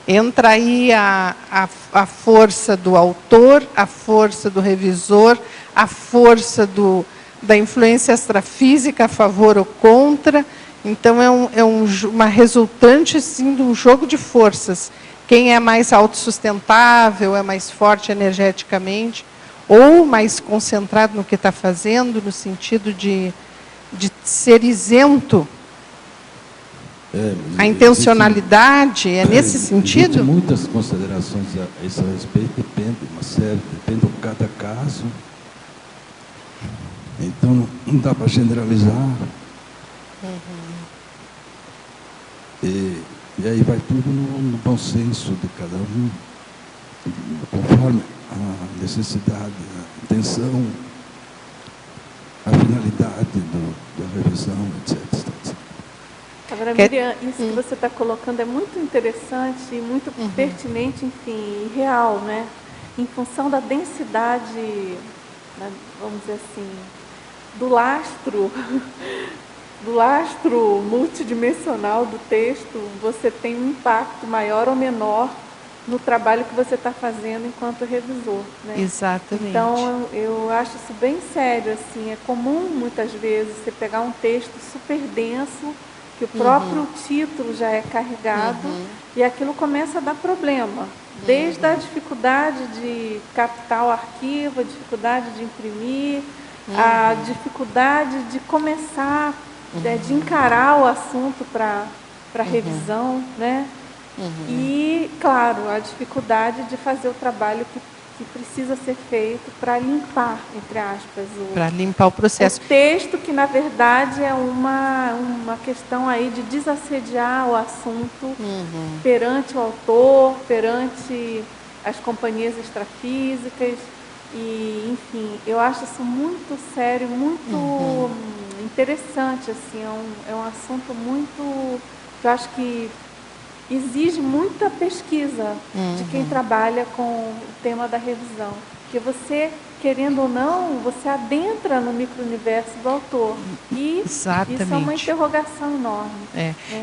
Entra aí a força do autor, a força do revisor, a força da influência extrafísica a favor ou contra. Então, é uma resultante assim, de um jogo de forças. Quem é mais autossustentável, é mais forte energeticamente, ou mais concentrado no que está fazendo, no sentido de ser isento. A intencionalidade é nesse sentido? Existem muitas considerações a esse respeito, depende de cada caso. Então, não dá para generalizar. E aí vai tudo no bom senso de cada um, conforme a necessidade, a intenção, a finalidade da revisão, etc. Agora, Miriam, isso que você está colocando é muito interessante e muito pertinente, enfim, e real, né? Em função da densidade, né, vamos dizer assim, do lastro do lastro multidimensional do texto, você tem um impacto maior ou menor no trabalho que você está fazendo enquanto revisor, né? Exatamente. Então, eu acho isso bem sério, assim, é comum muitas vezes você pegar um texto super denso, que o próprio título já é carregado, e aquilo começa a dar problema, desde a dificuldade de captar o arquivo, a dificuldade de imprimir, a dificuldade de começar, de encarar o assunto para revisão, né? E, claro, a dificuldade de fazer o trabalho que precisa ser feito para limpar, entre aspas, para limpar o processo. O texto, que na verdade é uma questão aí de desassediar o assunto perante o autor, perante as companhias extrafísicas. E, enfim, eu acho isso muito sério, muito interessante, assim, é um assunto muito, que eu acho que exige muita pesquisa de quem trabalha com o tema da revisão. Porque você, querendo ou não, você adentra no micro-universo do autor. E Exatamente. isso é uma interrogação enorme.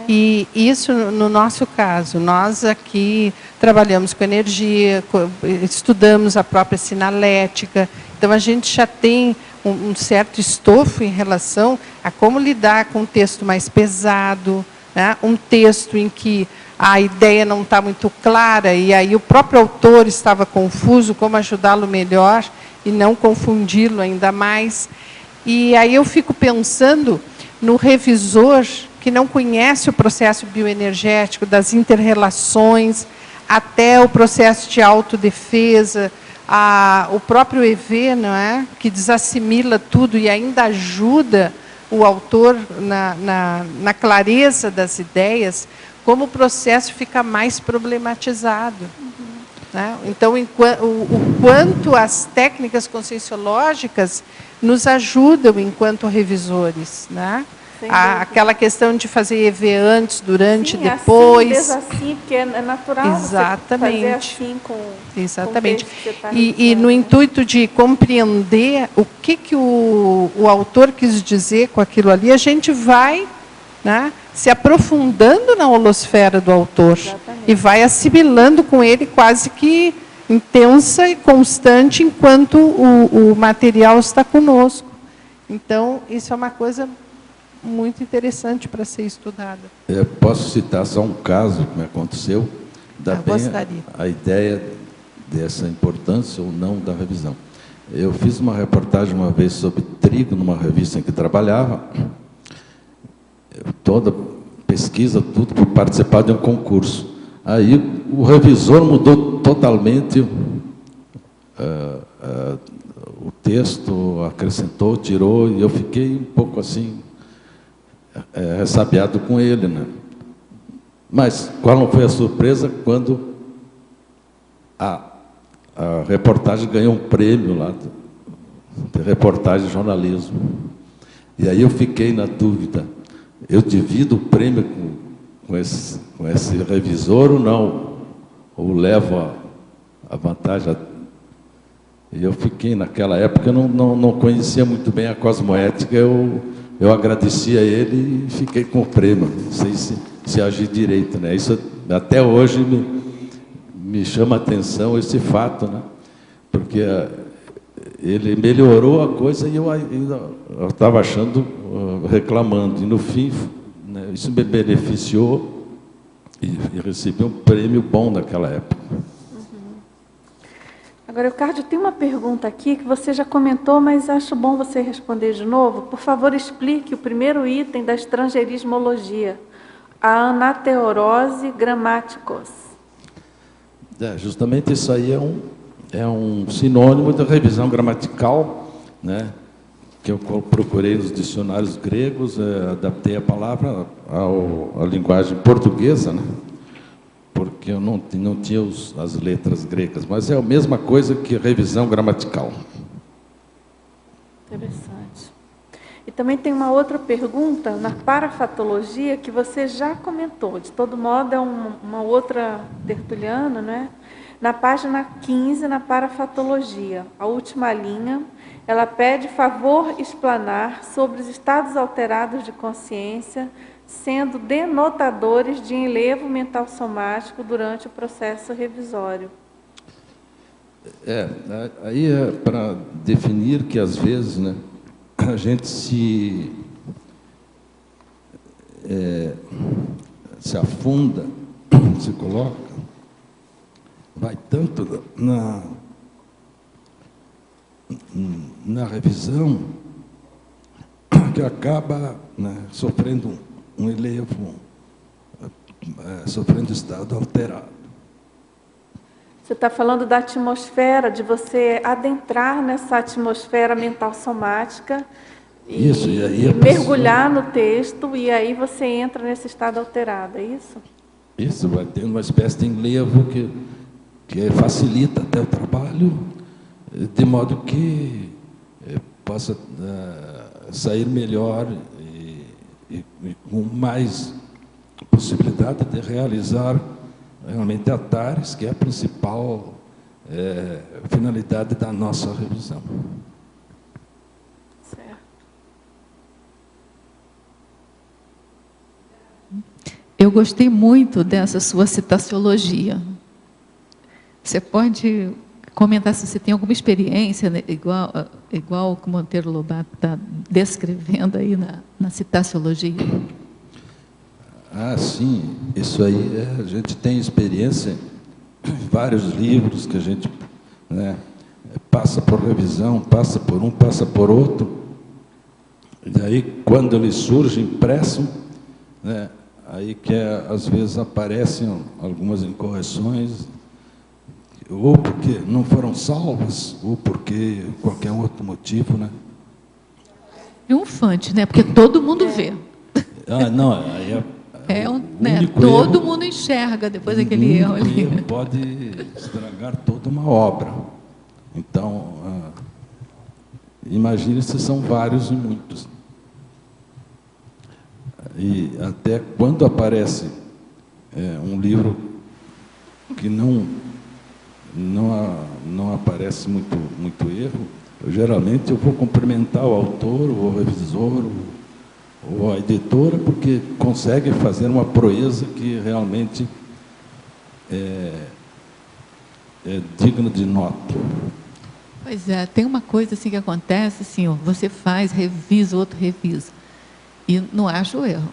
E isso, no nosso caso, nós aqui trabalhamos com energia, estudamos a própria sinalética, então a gente já tem um certo estofo em relação a como lidar com um texto mais pesado, né? Um texto em que a ideia não está muito clara e aí o próprio autor estava confuso, como ajudá-lo melhor e não confundi-lo ainda mais. E aí eu fico pensando no revisor que não conhece o processo bioenergético, das interrelações, até o processo de autodefesa, o próprio EV, não é? Que desassimila tudo e ainda ajuda o autor na clareza das ideias, como o processo fica mais problematizado. Né? Então, o quanto as técnicas conscienciológicas nos ajudam enquanto revisores. Né? Aquela questão de fazer EV antes, durante, depois. Assim, porque é natural. Exatamente. Você fazer assim com Exatamente. Com o texto que você tá E no intuito de compreender o que o autor quis dizer com aquilo ali, a gente vai, né, se aprofundando na holosfera do autor. Exatamente. E vai assimilando com ele quase que intensa e constante enquanto o material está conosco. Então, isso é uma coisa muito interessante para ser estudada. Eu posso citar só um caso que me aconteceu, dá bem a ideia dessa importância ou não da revisão. Eu fiz uma reportagem uma vez sobre trigo numa revista em que trabalhava, toda pesquisa, tudo para participar de um concurso. Aí o revisor mudou totalmente o texto, acrescentou, tirou, e eu fiquei um pouco assim, ressabiado com ele, né? Mas qual não foi a surpresa quando a reportagem ganhou um prêmio lá de reportagem de jornalismo. E aí eu fiquei na dúvida, eu divido o prêmio com esse revisor ou não? Ou levo a vantagem? E eu fiquei, naquela época, eu não conhecia muito bem a cosmoética, eu agradeci a ele e fiquei com o prêmio. Não sei se agi direito, né? Isso até hoje me chama a atenção esse fato, né? Porque ele melhorou a coisa e eu estava achando, reclamando. E no fim, né, isso me beneficiou e recebi um prêmio bom naquela época. Agora, Eucárdio, tem uma pergunta aqui que você já comentou, mas acho bom você responder de novo. Por favor, explique o primeiro item da estrangeirismologia, a anateorose grammaticos. Justamente isso aí é um sinônimo da revisão gramatical, né, que eu procurei nos dicionários gregos, adaptei a palavra à linguagem portuguesa, né, porque eu não tinha as letras gregas, mas é a mesma coisa que revisão gramatical. Interessante. E também tem uma outra pergunta na parafatologia que você já comentou. De todo modo, é uma outra tertuliana, né? Na página 15, na parafatologia, a última linha, ela pede favor explanar sobre os estados alterados de consciência, sendo denotadores de enlevo mental somático durante o processo revisório. Aí é para definir que, às vezes, né, a gente se afunda, se coloca, vai tanto na revisão que acaba, né, sofrendo um elevo, sofrendo estado alterado. Você está falando da atmosfera, de você adentrar nessa atmosfera mental somática e, Isso, e aí e mergulhar no texto, e aí você entra nesse estado alterado, é isso? Isso, vai ter uma espécie de enlevo que facilita até o trabalho, de modo que possa sair melhor e com mais possibilidade de realizar realmente a TARES, que é a principal finalidade da nossa revisão. Certo. Eu gostei muito dessa sua citaciologia. Você pode comentar se você tem alguma experiência, né, igual que o Monteiro Lobato está descrevendo aí na citaciologia? Ah, sim, isso aí a gente tem experiência em vários livros que a gente, né, passa por revisão, passa por um, passa por outro, e aí quando ele surge impresso, né, aí que às vezes aparecem algumas incorreções, ou porque não foram salvas, ou porque qualquer outro motivo, né? Triunfante, né? Porque todo mundo vê. Ah, não, aí né? Todo mundo enxerga depois daquele erro ali. Erro pode estragar toda uma obra. Então, imagine se são vários e muitos. E até quando aparece um livro que não aparece muito erro, geralmente eu vou cumprimentar o autor, o revisor, ou a editora, porque consegue fazer uma proeza que realmente é digna de nota. Pois é, tem uma coisa assim que acontece, assim, ó, você faz, revisa, o outro revisa, e não acha o erro.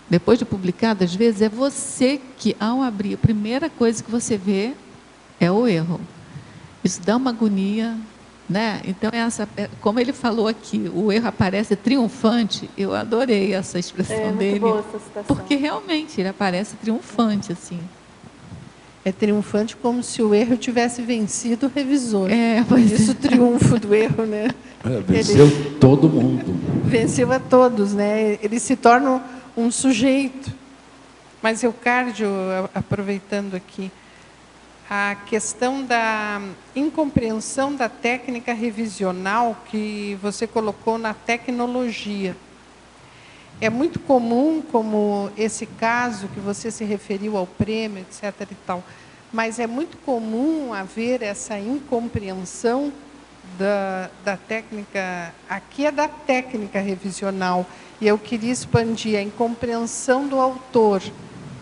Depois de publicado, às vezes, é você que, ao abrir, a primeira coisa que você vê é o erro. Isso dá uma agonia, né? Então, como ele falou aqui, o erro aparece triunfante, eu adorei essa expressão dele. Muito boa essa citação. Porque, realmente, ele aparece triunfante, assim. É triunfante como se o erro tivesse vencido o revisor. Pois Isso, o triunfo do erro, né? Venceu todo mundo. Venceu a todos, né? Ele se torna um sujeito. Mas, Eucárdio, aproveitando aqui, a questão da incompreensão da técnica revisional que você colocou na tecnologia. É muito comum, como esse caso que você se referiu ao prêmio, etc. e tal, mas é muito comum haver essa incompreensão da técnica, aqui é da técnica revisional, e eu queria expandir a incompreensão do autor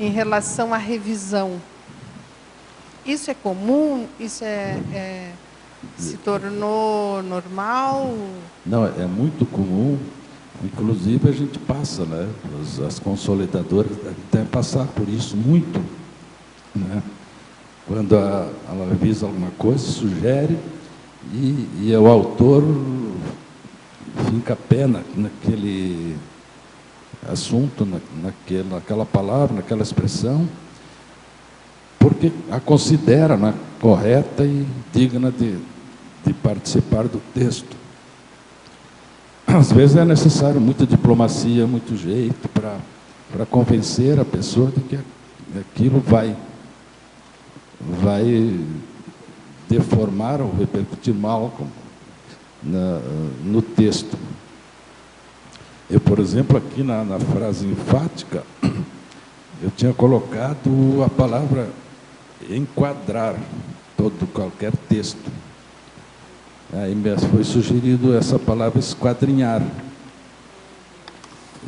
em relação à revisão. Isso é comum? Isso se tornou normal? Não, é muito comum. Inclusive, a gente passa, né? As consolidadoras devem passar por isso muito, né? Quando ela revisa alguma coisa, sugere, e o autor fica a pé naquele assunto, naquela palavra, naquela expressão, porque a considera, né, correta e digna de participar do texto. Às vezes é necessário muita diplomacia, muito jeito para convencer a pessoa de que aquilo vai deformar ou repercutir mal no texto. Eu, por exemplo, aqui na frase enfática, eu tinha colocado a palavra enquadrar, qualquer texto. Aí me foi sugerido essa palavra esquadrinhar.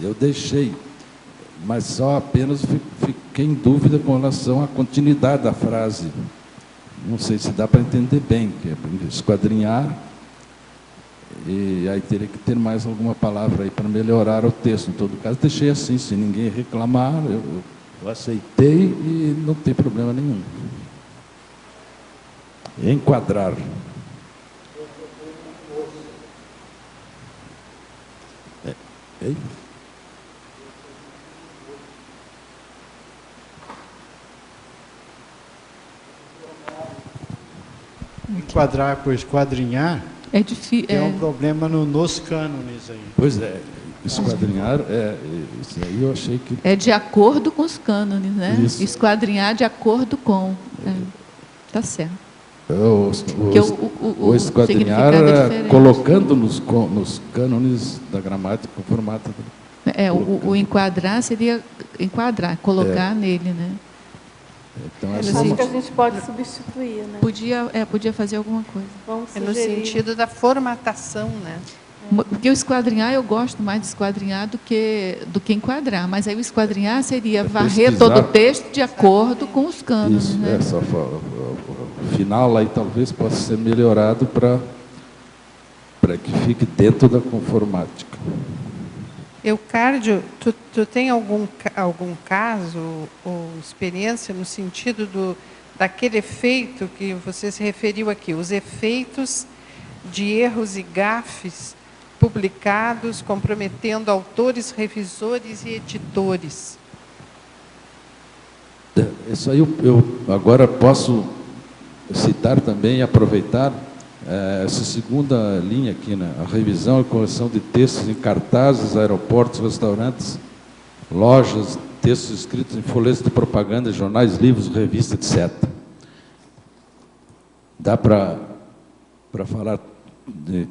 Eu deixei, mas só apenas fiquei em dúvida com relação à continuidade da frase. Não sei se dá para entender bem, que é esquadrinhar, e aí teria que ter mais alguma palavra aí para melhorar o texto. Em todo caso, deixei assim, se ninguém reclamar, eu aceitei e não tem problema nenhum. Enquadrar. Ei? Enquadrar por esquadrinhar É difícil. é um problema nos cânones aí. Pois é, esquadrinhar, isso aí eu achei que... É de acordo com os cânones, né? Isso. Esquadrinhar de acordo com. Tá certo. O esquadrinhar significado é diferente. colocando nos cânones da gramática o formato. O enquadrar seria enquadrar, colocar nele, né? Então, Acho que a gente pode substituir, né? Podia fazer alguma coisa. Vamos É no sugerir. sentido da formatação, né? Porque o esquadrinhar, eu gosto mais de esquadrinhar do que enquadrar. Mas aí o esquadrinhar seria varrer pesquisar. todo o texto de acordo com os cânones, isso, né? só o final lá e talvez possa ser melhorado para que fique dentro da conformática. Eucárdio, tu tem algum caso ou experiência no sentido daquele efeito que você se referiu aqui, os efeitos de erros e gafes publicados comprometendo autores, revisores e editores? Isso aí eu agora posso citar também e aproveitar essa segunda linha aqui, né? A revisão e correção de textos em cartazes, aeroportos, restaurantes, lojas, textos escritos em folhetos de propaganda, jornais, livros, revistas, etc. Dá para falar de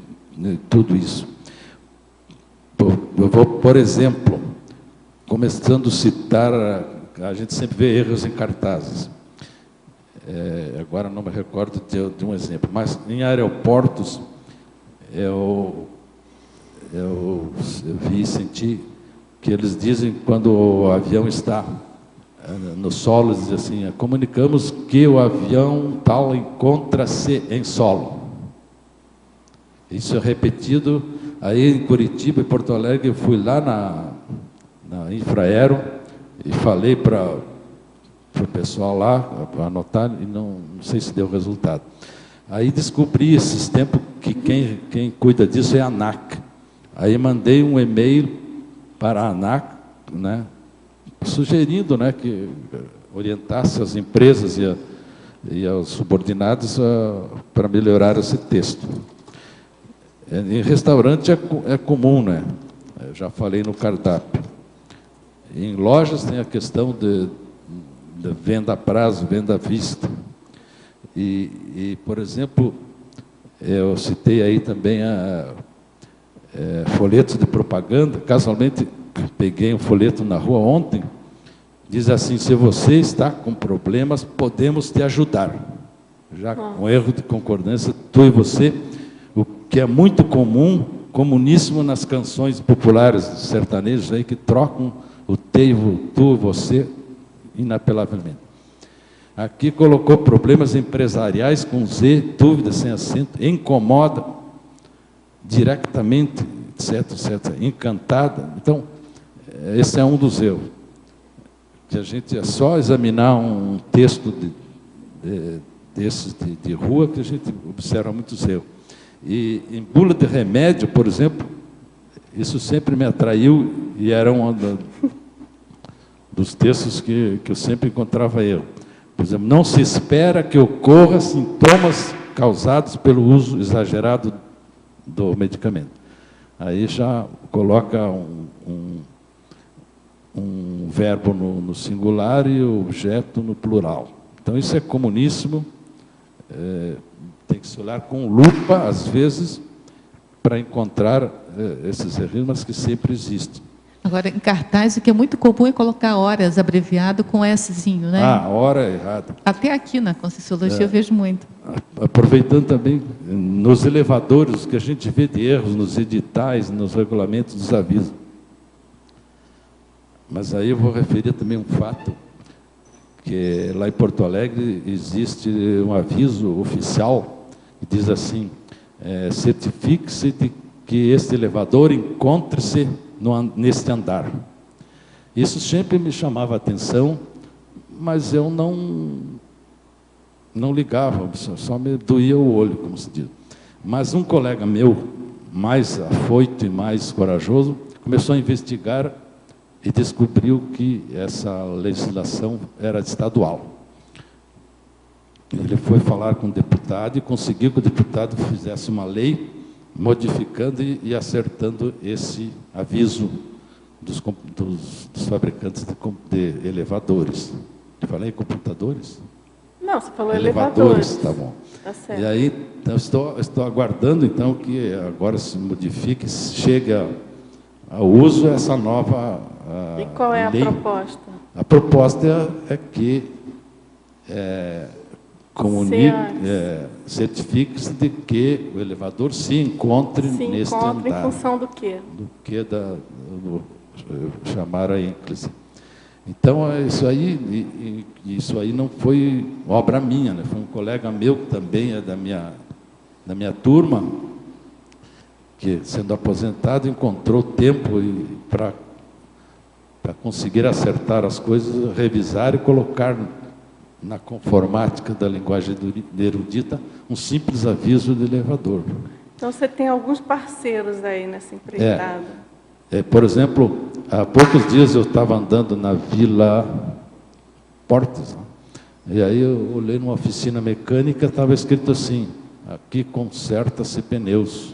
tudo isso. Eu vou, por exemplo, começando a citar, a gente sempre vê erros em cartazes. Agora não me recordo de um exemplo, mas em aeroportos eu vi e senti que eles dizem quando o avião está no solo, dizem assim: comunicamos que o avião tal encontra-se em solo. Isso é repetido aí em Curitiba e Porto Alegre. Eu fui lá na Infraero e falei para o pessoal lá, para anotar, e não sei se deu resultado. Aí descobri esses tempos que quem cuida disso é a ANAC. Aí mandei um e-mail para a ANAC, né, sugerindo, né, que orientasse as empresas e aos subordinados para melhorar esse texto. Em restaurante é comum, né? Eu já falei no cardápio. Em lojas tem a questão de venda a prazo, venda à vista. E por exemplo, eu citei aí também folhetos de propaganda. Casualmente, peguei um folheto na rua ontem, diz assim: se você está com problemas, podemos te ajudar. Já com erro de concordância, tu e você, o que é muito comum, comuníssimo nas canções populares sertanejos aí, que trocam o te e o tu e você inapelavelmente. Aqui colocou problemas empresariais com Z, dúvida sem acento, incomoda, diretamente, etc, etc, encantada. Então, esse é um dos erros. Que a gente é só examinar um texto desses de rua que a gente observa muitos erros. E em bula de remédio, por exemplo, isso sempre me atraiu e era um dos textos que eu sempre encontrava erro. Por exemplo, não se espera que ocorra sintomas causados pelo uso exagerado do medicamento. Aí já coloca um verbo no singular e o objeto no plural. Então, isso é comuníssimo. Tem que se olhar com lupa, às vezes, para encontrar esses erros, mas que sempre existem. Agora, em cartaz, o que é muito comum é colocar horas abreviado com Szinho, né? Ah, hora é errada. Até aqui na Conscienciologia eu vejo muito. Aproveitando também, nos elevadores, que a gente vê de erros nos editais, nos regulamentos dos avisos. Mas aí eu vou referir também um fato, que lá em Porto Alegre existe um aviso oficial que diz assim, certifique-se de que este elevador encontre-se neste andar. Isso sempre me chamava a atenção, mas eu não ligava, só me doía o olho, como se diz. Mas um colega meu, mais afoito e mais corajoso, começou a investigar e descobriu que essa legislação era estadual. Ele foi falar com o deputado e conseguiu que o deputado fizesse uma lei modificando e acertando esse aviso dos fabricantes de elevadores. Eu falei em computadores? Não, você falou elevadores. Tá bom. Tá certo. E aí, então, estou aguardando então que agora se modifique, chegue ao uso essa nova E qual é lei. A proposta? A proposta é que certifique-se de que o elevador se encontre neste andar. Em função do quê? Do que chamar a ênclise. Então, isso aí não foi obra minha, né? Foi um colega meu, que também é da minha turma, que, sendo aposentado, encontrou tempo para conseguir acertar as coisas, revisar e colocar na conformática da linguagem erudita um simples aviso de elevador. Então, você tem alguns parceiros aí nessa empreitada. Por exemplo, há poucos dias eu estava andando na Vila Portes, né? E aí eu olhei numa oficina mecânica, estava escrito assim, aqui conserta-se pneus,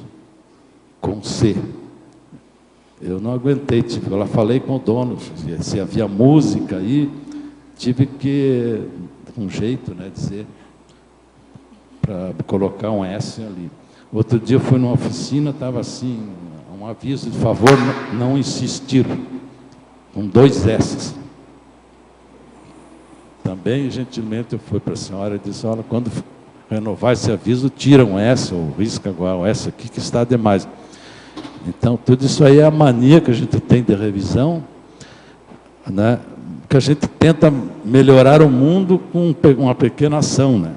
com C. Eu não aguentei, eu falei com o dono, se havia música aí, tive que, um jeito, né, dizer, para colocar um S ali. Outro dia eu fui numa oficina, estava assim, um aviso de favor, não insistir, com 2 S. Também, gentilmente, eu fui para a senhora e disse, olha, quando renovar esse aviso, tira um S, ou risca igual S aqui, que está demais. Então, tudo isso aí é a mania que a gente tem de revisão, né? Que a gente tenta melhorar o mundo com uma pequena ação, né?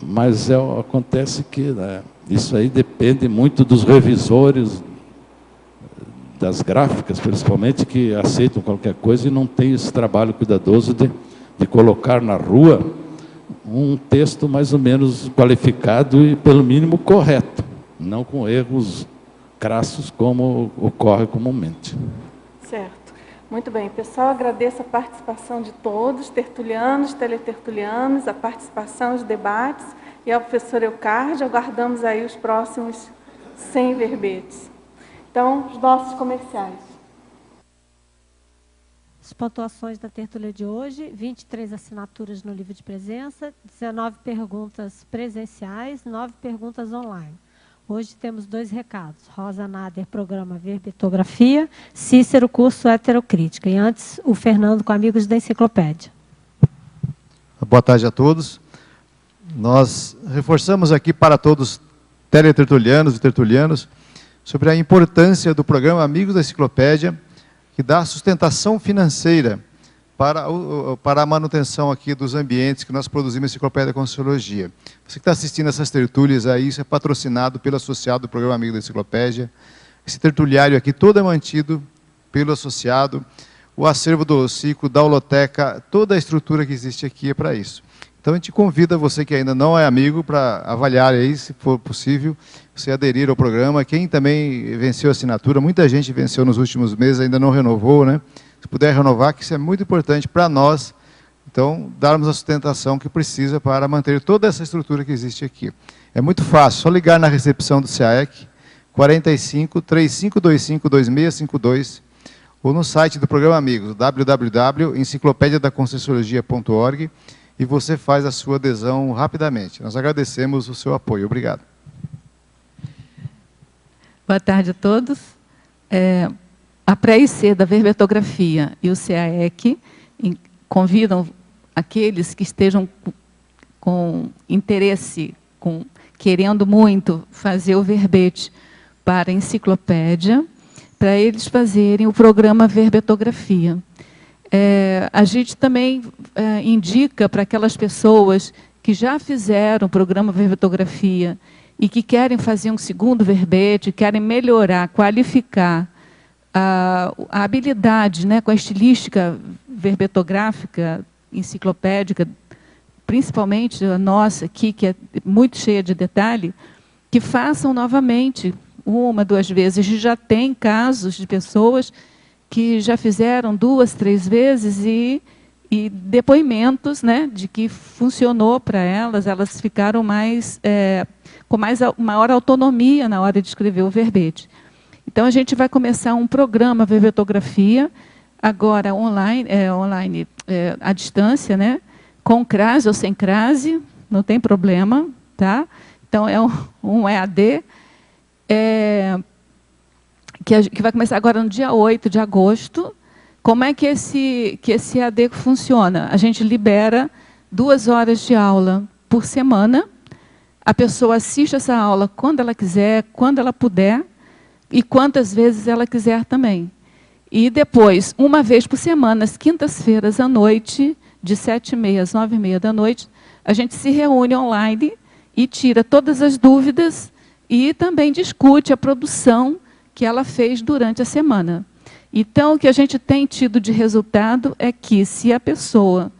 Mas acontece que, né, isso aí depende muito dos revisores, das gráficas, principalmente, que aceitam qualquer coisa e não tem esse trabalho cuidadoso de colocar na rua um texto mais ou menos qualificado e, pelo mínimo, correto, não com erros crassos como ocorre comumente. Certo. Muito bem, pessoal, agradeço a participação de todos, tertulianos, teletertulianos, a participação, os debates, e ao professor Eucárdio, aguardamos aí os próximos 100 verbetes. Então, os nossos comerciais. As pontuações da tertúlia de hoje, 23 assinaturas no livro de presença, 19 perguntas presenciais, 9 perguntas online. Hoje temos 2 recados. Rosa Nader, programa Verbetografia, Cícero, curso Heterocrítica. E antes, o Fernando com Amigos da Enciclopédia. Boa tarde a todos. Nós reforçamos aqui para todos teletertulianos e tertulianos sobre a importância do programa Amigos da Enciclopédia, que dá sustentação financeira para a manutenção aqui dos ambientes que nós produzimos a Enciclopédia da Conscienciologia. Você que está assistindo essas tertúlias aí, isso é patrocinado pelo associado do programa Amigo da Enciclopédia. Esse tertuliário aqui todo é mantido pelo associado. O acervo do ciclo, da holoteca, toda a estrutura que existe aqui é para isso. Então a gente convida você que ainda não é amigo para avaliar aí, se for possível, você aderir ao programa. Quem também venceu a assinatura, muita gente venceu nos últimos meses, ainda não renovou, né? Se puder renovar, que isso é muito importante para nós, então, darmos a sustentação que precisa para manter toda essa estrutura que existe aqui. É muito fácil, só ligar na recepção do SEAEC, 45 3525 2652, ou no site do programa Amigos, www.enciclopediadaconscienciologia.org, e você faz a sua adesão rapidamente. Nós agradecemos o seu apoio. Obrigado. Boa tarde a todos. a pré-IC da verbetografia e o CAEC convidam aqueles que estejam com interesse, querendo muito fazer o verbete para a enciclopédia, para eles fazerem o programa verbetografia. A gente também indica para aquelas pessoas que já fizeram o programa verbetografia e que querem fazer um segundo verbete, querem melhorar, qualificar a habilidade, né, com a estilística verbetográfica, enciclopédica, principalmente a nossa aqui, que é muito cheia de detalhe, que façam novamente, 1, 2 vezes. A gente já tem casos de pessoas que já fizeram 2, 3 vezes e depoimentos, né, de que funcionou para elas ficaram com maior autonomia na hora de escrever o verbete. Então, a gente vai começar um programa verbetografia, agora online, à distância, né, com crase ou sem crase, não tem problema, tá? Então, é um EAD, que vai começar agora no dia 8 de agosto. Como é que esse EAD funciona? A gente libera 2 horas de aula por semana, a pessoa assiste essa aula quando ela quiser, quando ela puder, e quantas vezes ela quiser também. E depois, 1 vez por semana, às quintas-feiras à noite, de 7h30 às 9h30 da noite, a gente se reúne online e tira todas as dúvidas e também discute a produção que ela fez durante a semana. Então, o que a gente tem tido de resultado é que, se a pessoa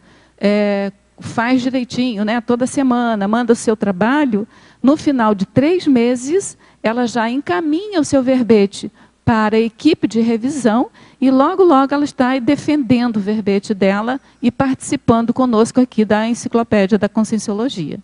faz direitinho, né, toda semana, manda o seu trabalho, no final de 3 meses, ela já encaminha o seu verbete para a equipe de revisão e logo, logo ela está aí defendendo o verbete dela e participando conosco aqui da Enciclopédia da Conscienciologia.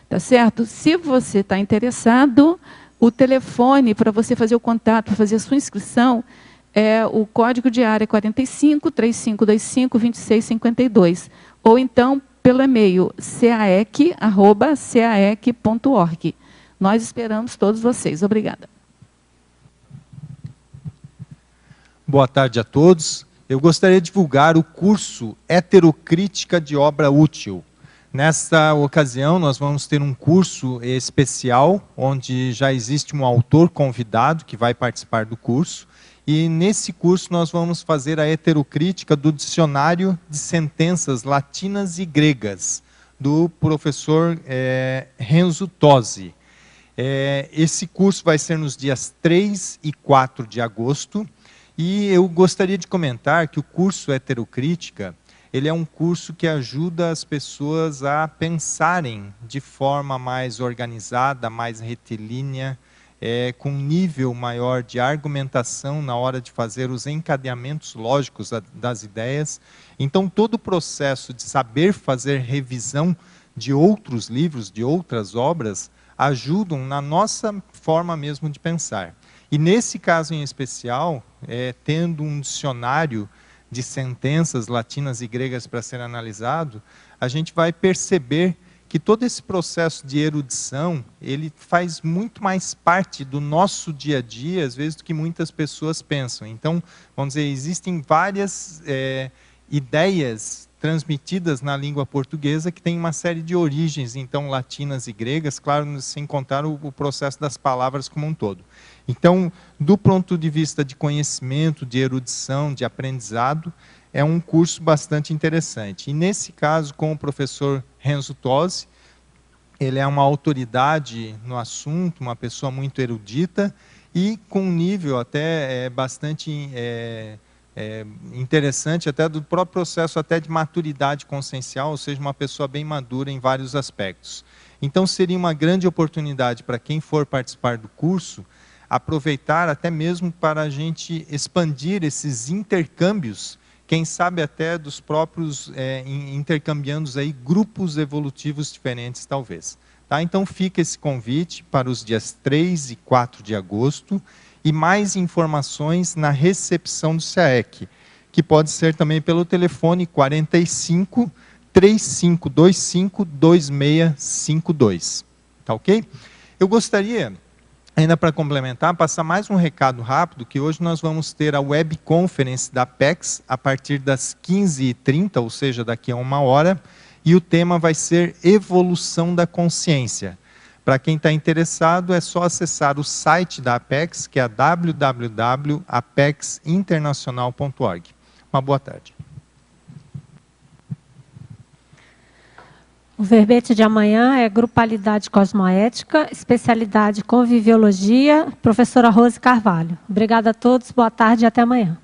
Tá certo? Se você está interessado, o telefone para você fazer o contato, para fazer a sua inscrição, é o código de área 45 3525 2652. Ou então, pelo e-mail caec@caec.org. Nós esperamos todos vocês. Obrigada. Boa tarde a todos. Eu gostaria de divulgar o curso Heterocrítica de Obra Útil. Nesta ocasião, nós vamos ter um curso especial, onde já existe um autor convidado que vai participar do curso. E nesse curso nós vamos fazer a heterocrítica do Dicionário de Sentenças Latinas e Gregas, do professor Renzo Tosi. Esse curso vai ser nos dias 3 e 4 de agosto. E eu gostaria de comentar que o curso Heterocrítica, ele é um curso que ajuda as pessoas a pensarem de forma mais organizada, mais retilínea, com um nível maior de argumentação na hora de fazer os encadeamentos lógicos das ideias. Então, todo o processo de saber fazer revisão de outros livros, de outras obras, ajudam na nossa forma mesmo de pensar. E nesse caso em especial, tendo um dicionário de sentenças latinas e gregas para ser analisado, a gente vai perceber que todo esse processo de erudição, ele faz muito mais parte do nosso dia a dia, às vezes, do que muitas pessoas pensam. Então, vamos dizer, existem várias ideias transmitidas na língua portuguesa que têm uma série de origens, então, latinas e gregas, claro, sem contar o processo das palavras como um todo. Então, do ponto de vista de conhecimento, de erudição, de aprendizado, é um curso bastante interessante. E nesse caso, com o professor Renzo Tosi, ele é uma autoridade no assunto, uma pessoa muito erudita e com um nível até bastante interessante, até do próprio processo até de maturidade consciencial, ou seja, uma pessoa bem madura em vários aspectos. Então, seria uma grande oportunidade para quem for participar do curso, aproveitar até mesmo para a gente expandir esses intercâmbios, quem sabe até dos próprios intercambiandos aí grupos evolutivos diferentes, talvez. Tá? Então fica esse convite para os dias 3 e 4 de agosto e mais informações na recepção do CAEC, que pode ser também pelo telefone 45 3525 2652. Tá ok? Eu gostaria Ainda para complementar, passar mais um recado rápido, que hoje nós vamos ter a web conference da Apex a partir das 15h30, ou seja, daqui a 1 hora, e o tema vai ser Evolução da Consciência. Para quem está interessado, é só acessar o site da Apex, que é www.apexinternacional.org. Uma boa tarde. O verbete de amanhã é Grupalidade Cosmoética, especialidade Conviviologia, professora Rose Carvalho. Obrigada a todos, boa tarde e até amanhã.